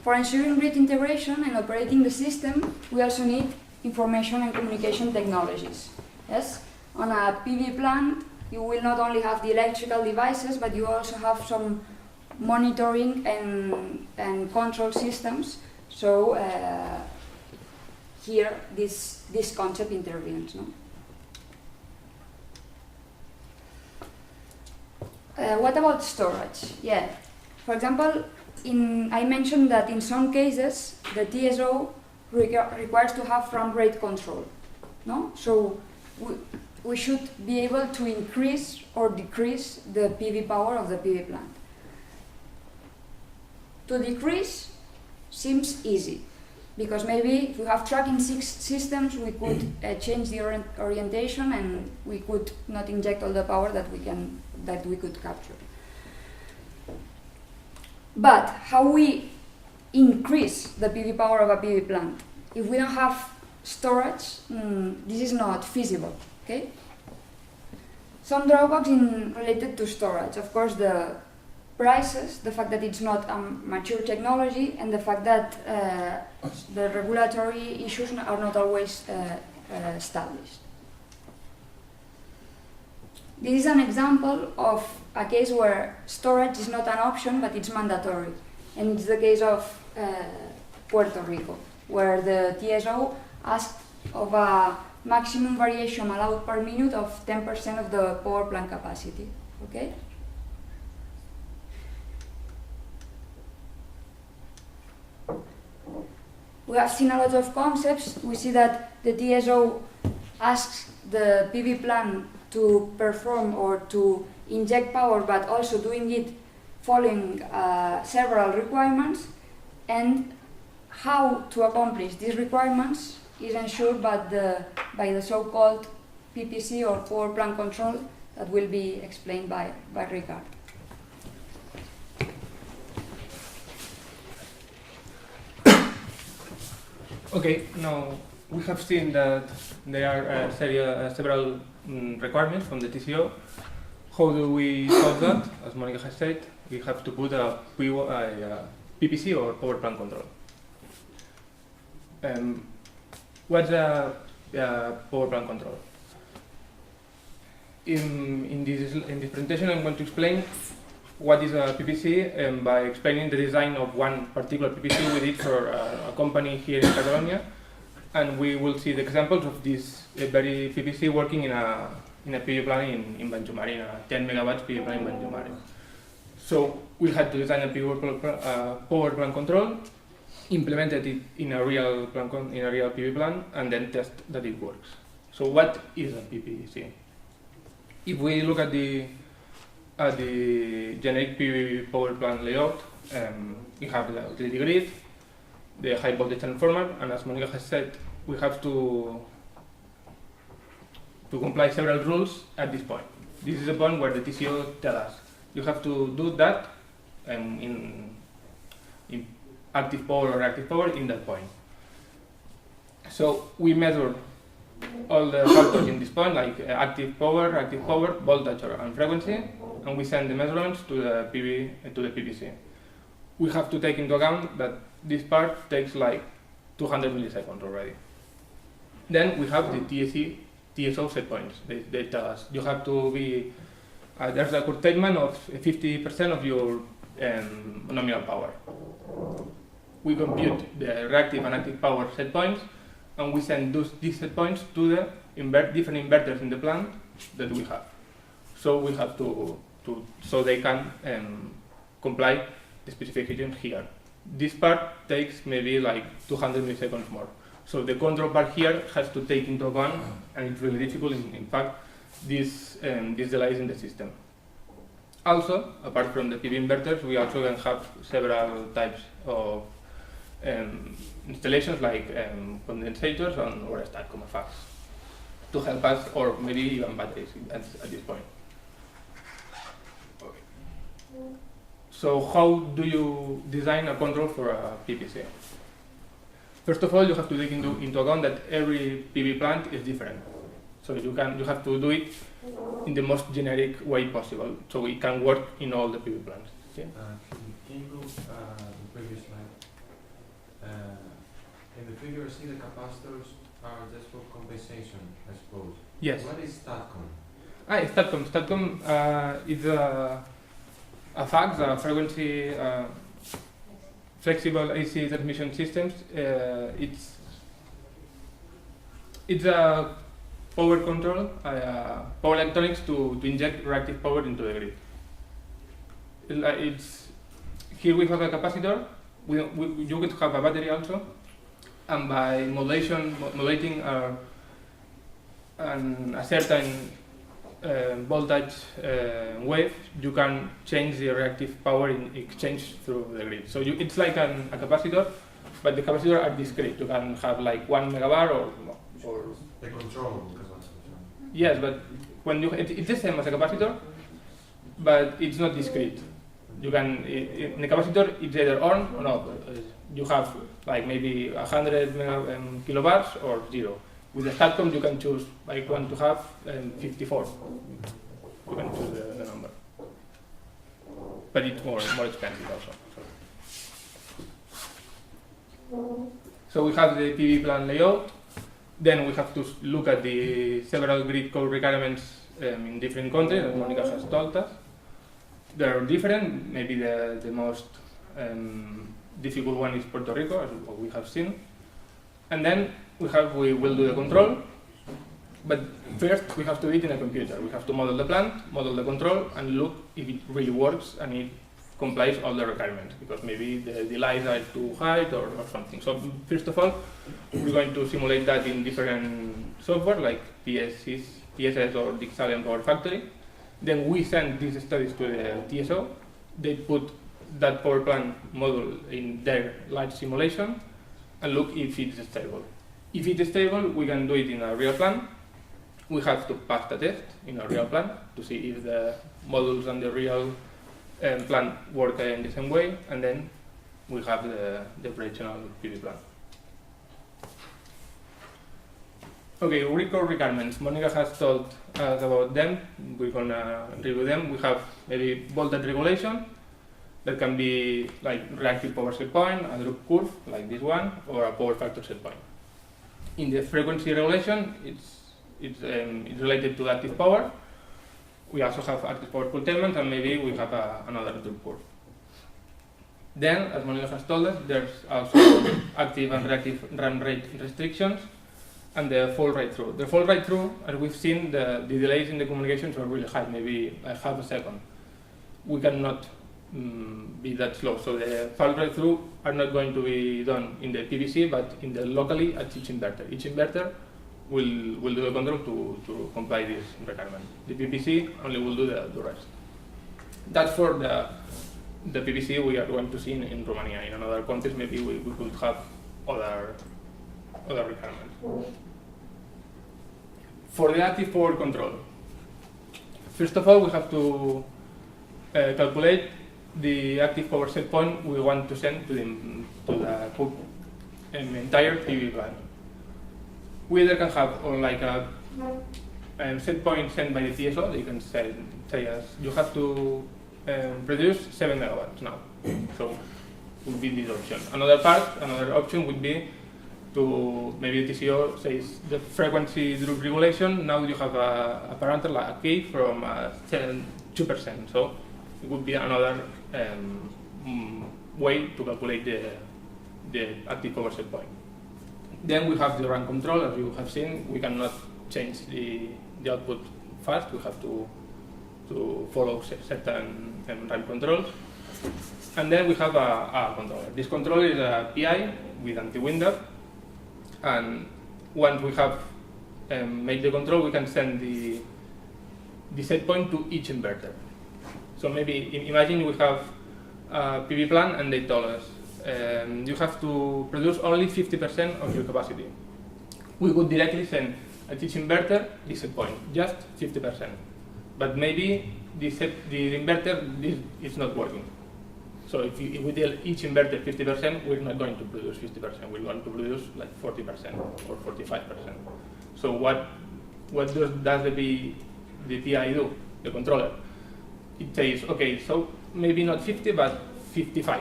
For ensuring grid integration and operating the system, we also need information and communication technologies. Yes? On a PV plant, you will not only have the electrical devices, but you also have some monitoring and control systems. So here, this concept intervenes. No? What about storage? Yeah. For example, I mentioned that in some cases the TSO requires to have frame rate control. No? So we should be able to increase or decrease the PV power of the PV plant. To decrease seems easy, because maybe if we have tracking systems, we could change the orientation, and we could not inject all the power that we could capture. But how we increase the PV power of a PV plant? If we don't have storage, this is not feasible. Okay? Some drawbacks related to storage. Of course, the prices, the fact that it's not a mature technology, and the fact that the regulatory issues are not always established. This is an example of a case where storage is not an option, but it's mandatory. And it's the case of Puerto Rico, where the TSO asked of a maximum variation allowed per minute of 10% of the power plant capacity. Okay? We have seen a lot of concepts. We see that the TSO asks the PV plant to perform or to inject power, but also doing it following several requirements, and how to accomplish these requirements is ensured by the so-called PPC or power plant control that will be explained by Ricard. Okay, now we have seen that there are several requirements from the TCO. How do we solve that? As Monica has said, we have to put a PPC or power plant control. What's a power plant control? In this presentation, I'm going to explain what is a PPC by explaining the design of one particular PPC we did for a company here in Catalonia, and we will see the examples of this very PPC working in a PV plant in Banjumari, a 10 megawatts PV plant in Banjumari. So we had to design a power plant control implemented it in a real PV plant, and then test that it works. So what is a PPC? If we look at the generic PV power plant layout, we have the utility grid, the high voltage transformer, and as Monica has said, we have to comply several rules at this point. This is the point where the TCO tells us you have to do that in active power or reactive power in that point. So we measure all the factors in this point, like active power, reactive power, voltage and frequency, and we send the measurements to the PPC. We have to take into account that this part takes like 200 milliseconds already. Then we have the TSO set points. They tell us you have to be, there's a curtailment of 50% of your nominal power. We compute the reactive and active power set points, and we send these set points to the different inverters in the plant that we have. So we have so they can comply the specification here. This part takes maybe like 200 milliseconds more. So the control part here has to take into account, and it's really difficult. In fact, these delays in the system. Also, apart from the PV inverters, we also can have several types of installations like condensators or STATCOM effects to help us, or maybe even batteries at this point. Okay. So how do you design a control for a PPC? First of all, you have to take into account that every PV plant is different. So you have to do it in the most generic way possible, so it can work in all the PV plants. Yeah? Can you go the previous slide? In the figure, I see the capacitors are just for compensation, I suppose. Yes. What is STATCOM? STATCOM. STATCOM is a FACS, a frequency flexible AC transmission systems. It's a power control, power electronics to inject reactive power into the grid. Here we have a capacitor. You could have a battery also, and by modulating a certain voltage wave, you can change the reactive power in exchange through the grid. So it's like a capacitor, but the capacitors are discrete. You can have like 1 megabar or the control. Yes, but when it's the same as a capacitor, but it's not discrete. You can in the capacitor it's either on or off. You have like maybe 100 kilobars or 0. With the STATCOM you can choose, I want to have 54. You can choose the number, but it's more expensive also. So we have the PV plant layout. Then we have to look at the several grid code requirements in different countries, as Monica has told us. They are different. Maybe the most difficult one is Puerto Rico, as we have seen. And then we will do the control. But first we have to do it in a computer. We have to model the plant, model the control, and look if it really works and it complies all the requirements, because maybe the delays are too high or something. So first of all, we're going to simulate that in different software like PSS or Dixalian Power Factory. Then we send these studies to the TSO. They put that power plant model in their large simulation and look if it's stable. If it's stable, we can do it in a real plant. We have to pass the test in a real plant to see if the models and the real plant work in the same way, and then we have the operational PV plant. Okay, record requirements. Monica has told us about them. We're gonna review them. We have maybe voltage regulation that can be like reactive power set point, a drop curve like this one, or a power factor set point. In the frequency regulation, it's related to active power. We also have active power curtailment, and maybe we have another drop curve. Then, as Monica has told us, there's also active and reactive run rate restrictions, and the fall right through. The fall right through, as we've seen, the delays in the communications are really high, maybe like half a second. We cannot be that slow. So the fault breakthrough are not going to be done in the PVC, but in the locally at each inverter. Each inverter will do the control to comply this requirement. The PVC only will do the rest. That's for the PVC we are going to see in Romania. In another context, maybe we could have other requirements. For the active power control, first of all, we have to calculate the active power set point we want to send to the entire PV plant. We either can have like a set point sent by the TSO. They can say us, you have to produce 7 megawatts now. So would be this option. Another option would be to maybe the TCO says the frequency drop regulation. Now you have a parameter like a K from 2%. So it would be another way to calculate the active power set point. Then we have the run control. As you have seen, we cannot change the output fast. We have to follow certain run controls. And then we have a controller. This controller is a PI with anti-winder. And once we have made the control, we can send the set point to each inverter. So maybe imagine we have a PV plant and they told us you have to produce only 50% of your capacity. We could directly send at each inverter this set point, just 50%. But maybe the inverter is not working. So if we tell each inverter 50%, we're not going to produce 50%. We're going to produce like 40% or 45%. So what does the PI do, the controller? It says, okay, so maybe not 50, but 55.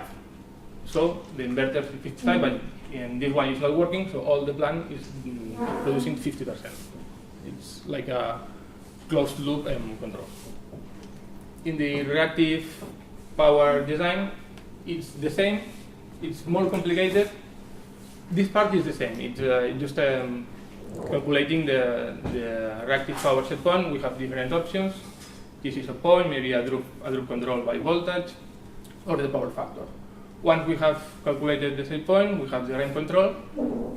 So the inverter is 55, but this one is not working, so all the plant is producing 50%. It's like a closed loop control. In the reactive power design, it's the same. It's more complicated. This part is the same. It's just calculating the reactive power set point. We have different options. This is a point, maybe a drop control by voltage, or the power factor. Once we have calculated the set point, we have the rain control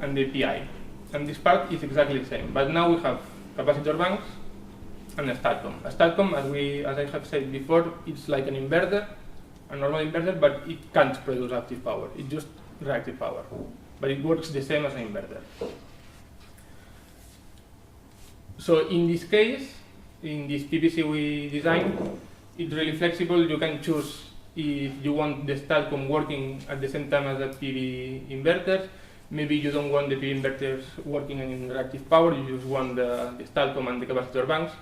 and the PI. And this part is exactly the same. But now we have capacitor banks and a STATCOM. A STATCOM, as I have said before, it's like an inverter, a normal inverter, but it can't produce active power. It's just reactive power. But it works the same as an inverter. So in this case, in this PVC we designed, it's really flexible. You can choose if you want the STATCOM working at the same time as the PV inverters. Maybe you don't want the PV inverters working in reactive power, you just want the STATCOM and the capacitor banks.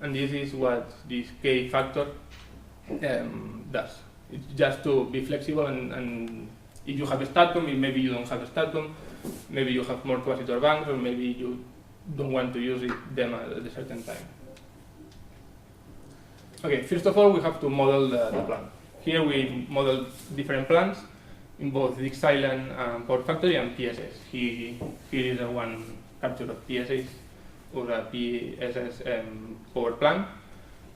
And this is what this K factor does. It's just to be flexible, and if you have a STATCOM, maybe you don't have a STATCOM, maybe you have more capacitor banks, or maybe you don't want to use them at a certain time. Okay, first of all, we have to model the plant. Here we model different plants in both Dix Island Power Factory and PSS. Here is one capture of PSS or a PSS power plant,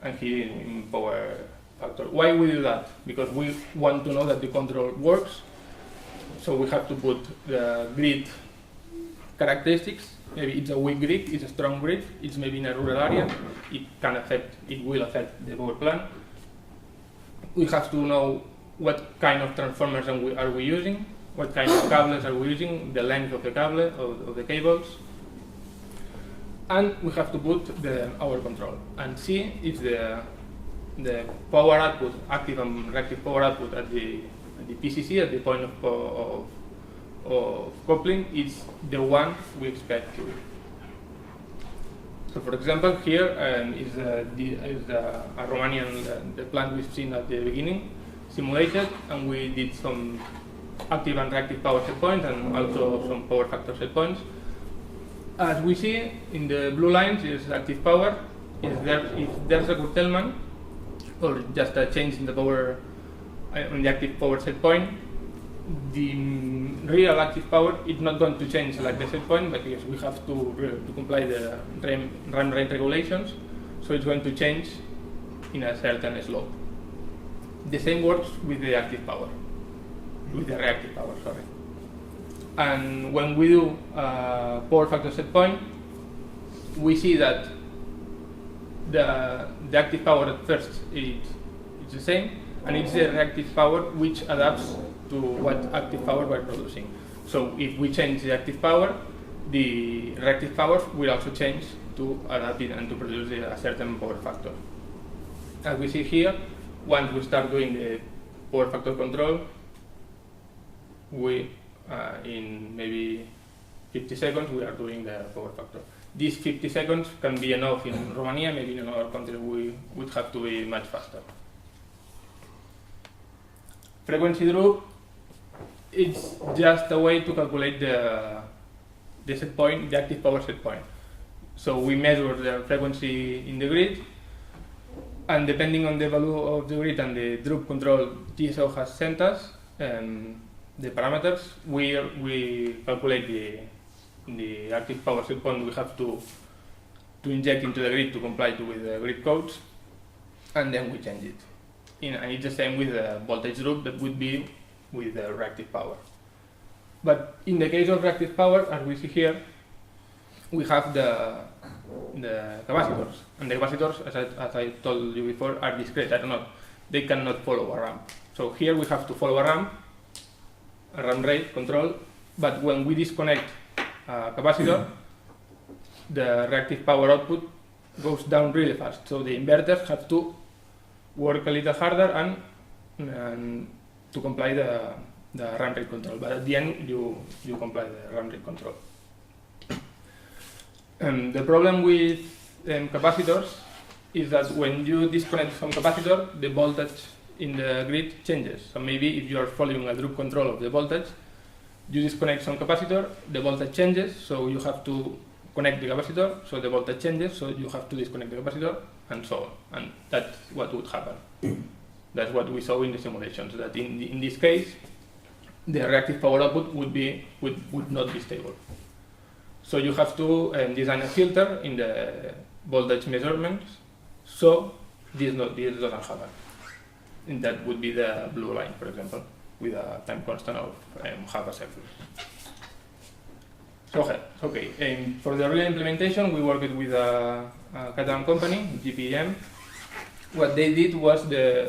and here in Power Factory. Why we do that? Because we want to know that the control works. So we have to put the grid characteristics. Maybe it's a weak grid, it's a strong grid, it's maybe in a rural area, it will affect the power plant. We have to know what kind of transformers are we using, what kind of cables are we using, the length of the cable, of the cables. And we have to put our control. And C is the power output, active and reactive power output at the PCC, at the point of coupling, is the one we expect to. So, for example, here is a Romanian the plant we've seen at the beginning, simulated, and we did some active and reactive power set points and also some power factor set points. As we see in the blue lines is active power. If there's a curtailment or just a change in the power in the active power set point, the real active power is not going to change like the set point, because we have to comply the run rate regulations, so it's going to change in a certain slope. The same works with the active power, with the reactive power, sorry. And when we do power factor set point, we see that the active power at first it's the same, and it's the reactive power which adapts to what active power we're producing. So if we change the active power, the reactive power will also change to adapt it and to produce a certain power factor. As we see here, once we start doing the power factor control, we in maybe 50 seconds we are doing the power factor. These 50 seconds can be enough in Romania, maybe in another country we would have to be much faster. Frequency drop, it's just a way to calculate the set point, the active power set point. So we measure the frequency in the grid, and depending on the value of the grid and the drop control TSO has sent us, the parameters, we calculate the active power set point we have to inject into the grid to comply with the grid codes, and then we change it. And it's the same with the voltage drop that would be with the reactive power. But in the case of reactive power, as we see here, we have the capacitors, and the capacitors, as I told you before, are discrete. They cannot follow a ramp. So here we have to follow a ramp rate control, but when we disconnect a capacitor, the reactive power output goes down really fast. So the inverters have to work a little harder and to comply the ramp rate control. But at the end, you comply the ramp rate control. The problem with capacitors is that when you disconnect some capacitor, the voltage in the grid changes. So maybe if you are following a drop control of the voltage, you disconnect some capacitor, the voltage changes, so you have to connect the capacitor, so the voltage changes, so you have to disconnect the capacitor, and so on. And that's what would happen. That's what we saw in the simulations, that in this case, the reactive power output would not be stable. So you have to design a filter in the voltage measurements, so this doesn't happen. And that would be the blue line, for example, with a time constant of half a second. So okay. For the real implementation, we worked with a Catalan company, GPM. What they did was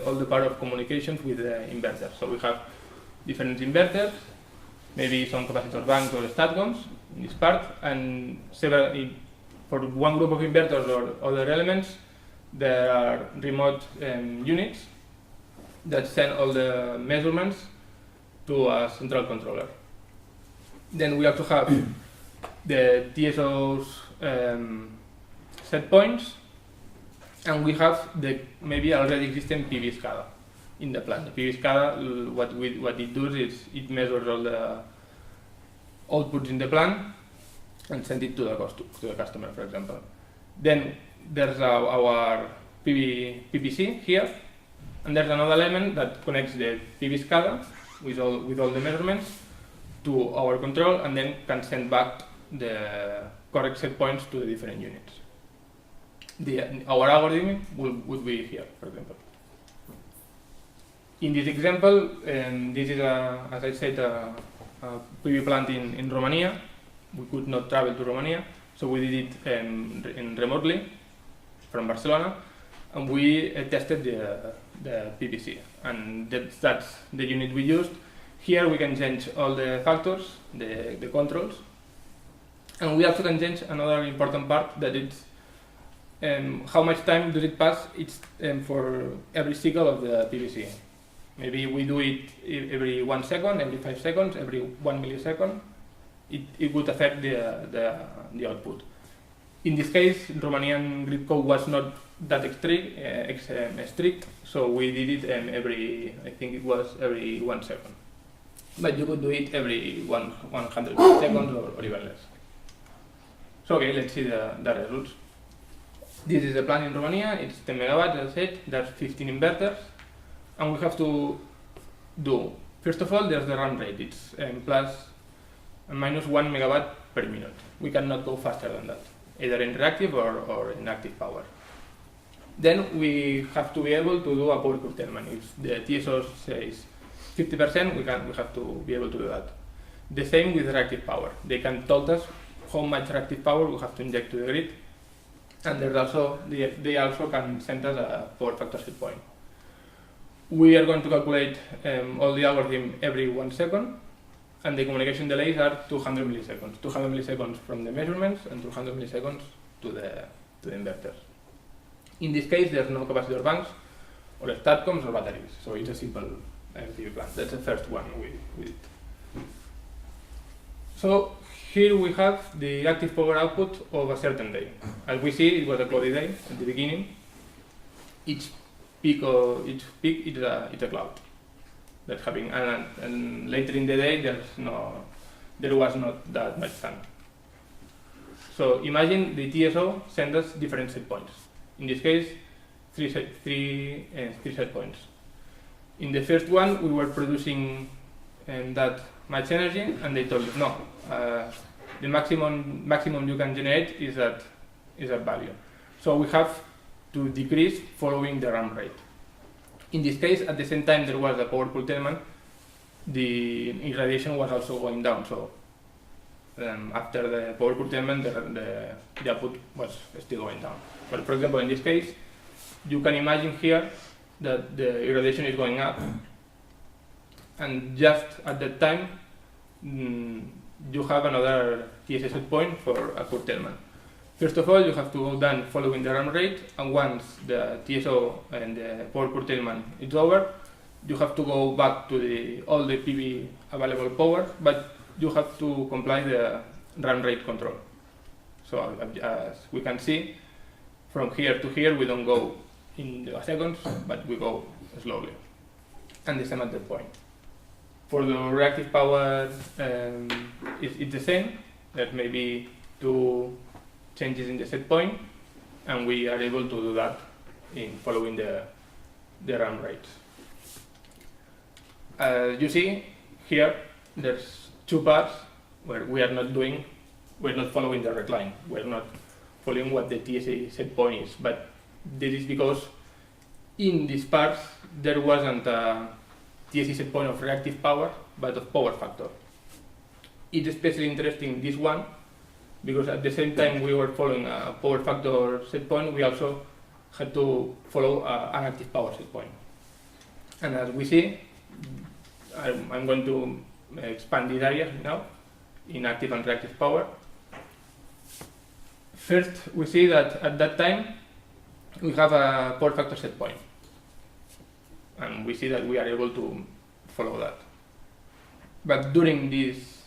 all the part of communications with the inverters. So we have different inverters, maybe some capacitor banks or statcoms in this part, and for one group of inverters or other elements, there are remote units that send all the measurements to a central controller. Then we have to have the TSO's set points, and we have the maybe already existing PV SCADA in the plant. The PV SCADA, what it does is it measures all the outputs in the plant and send it to the customer, for example. Then there's our PPC here, and there's another element that connects the PV SCADA with all the measurements to our control, and then can send back the correct set points to the different units. Our algorithm would be here, for example. In this example, this is, as I said, a PV plant in Romania. We could not travel to Romania, so we did it remotely from Barcelona, and we tested the PPC, and that's the unit we used. Here we can change all the factors, the controls, and we also can change another important part, that it's how much time does it pass for every cycle of the PVC. Maybe we do it every 1 second, every 5 seconds, every 1 millisecond. It would affect the output. In this case, Romanian grid code was not that strict, so we did it I think it was every 1 second. But you could do it every 100 seconds or even less. So okay, let's see the results. This is the plant in Romania. It's 10 megawatts, as I said. There's 15 inverters, and we have to do, first of all, there's the run rate. It's plus and minus 1 megawatt per minute. We cannot go faster than that, either in reactive or in active power. then we have to be able to do a power curtailment. If the TSO says 50%, we have to be able to do that. The same with reactive power. They can tell us how much reactive power we have to inject to the grid, and there's also they also can send us a power factor set point. We are going to calculate all the algorithm every 1 second, and the communication delays are 200 milliseconds. 200 milliseconds from the measurements and 200 milliseconds to the inverters. In this case, there's no capacitor banks or statcoms or batteries, so it's a simple PV plant. That's the first one we did. So here we have the active power output of a certain day. As we see, it was a cloudy day at the beginning. Each peak is a cloud that's happening, and later in the day there was not that much sun. So imagine the TSO sends us different set points. In this case, three set points. In the first one, we were producing that much energy, and they told us no. The maximum you can generate is that value. So we have to decrease following the run rate. In this case, at the same time there was a power curtailment, the irradiation was also going down. So after the power curtailment, the output was still going down. But for example, in this case, you can imagine here that the irradiation is going up, and just at that time you have another TSO set point for a curtailment. First of all, you have to go down following the run rate, and once the TSO and the power curtailment is over, you have to go back to all the PV available power, but you have to comply the run rate control. So as we can see, from here to here we don't go in seconds, but we go slowly, and the same at that point. For the reactive power, it's the same. There may be 2 changes in the set point, and we are able to do that in following the run rates. You see here, there's 2 parts where we're not following the red line. We're not following what the TSA set point is, but this is because in these parts there wasn't a TSA set point of reactive power, but of power factor. It's especially interesting, this one, because at the same time we were following a power factor set point, we also had to follow an active power set point. And as we see, I'm going to expand this area now in active and reactive power. First, we see that at that time we have a power factor set point, and we see that we are able to follow that. But during this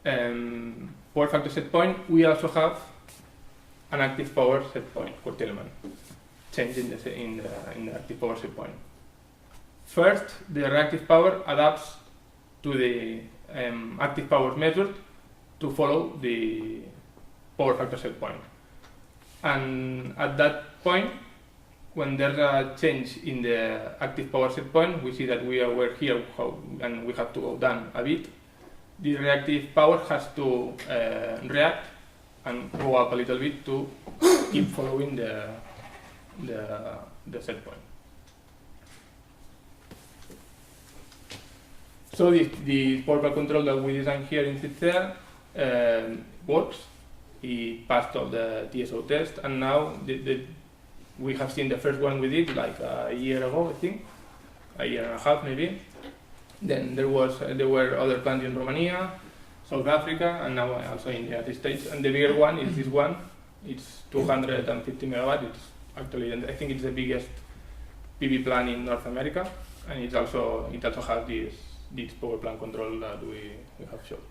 power factor set point, we also have an active power set point, curtailment, change in the active power set point. First, the reactive power adapts to the active power measured to follow the power factor set point. And at that point, when there's a change in the active power set point, we see that we're here and we have to go down a bit. The reactive power has to react and go up a little bit to keep following the set point. So the power control that we designed here in CITCEA works. It passed all the TSO test, and now we have seen the first one we did like a year ago, I think, a year and a half maybe. Then there were other plants in Romania, South Africa, and now also in the United States. And the bigger one is this one. It's 250 megawatt. It's actually, I think it's the biggest PV plant in North America, and it also has this power plant control that we have showed.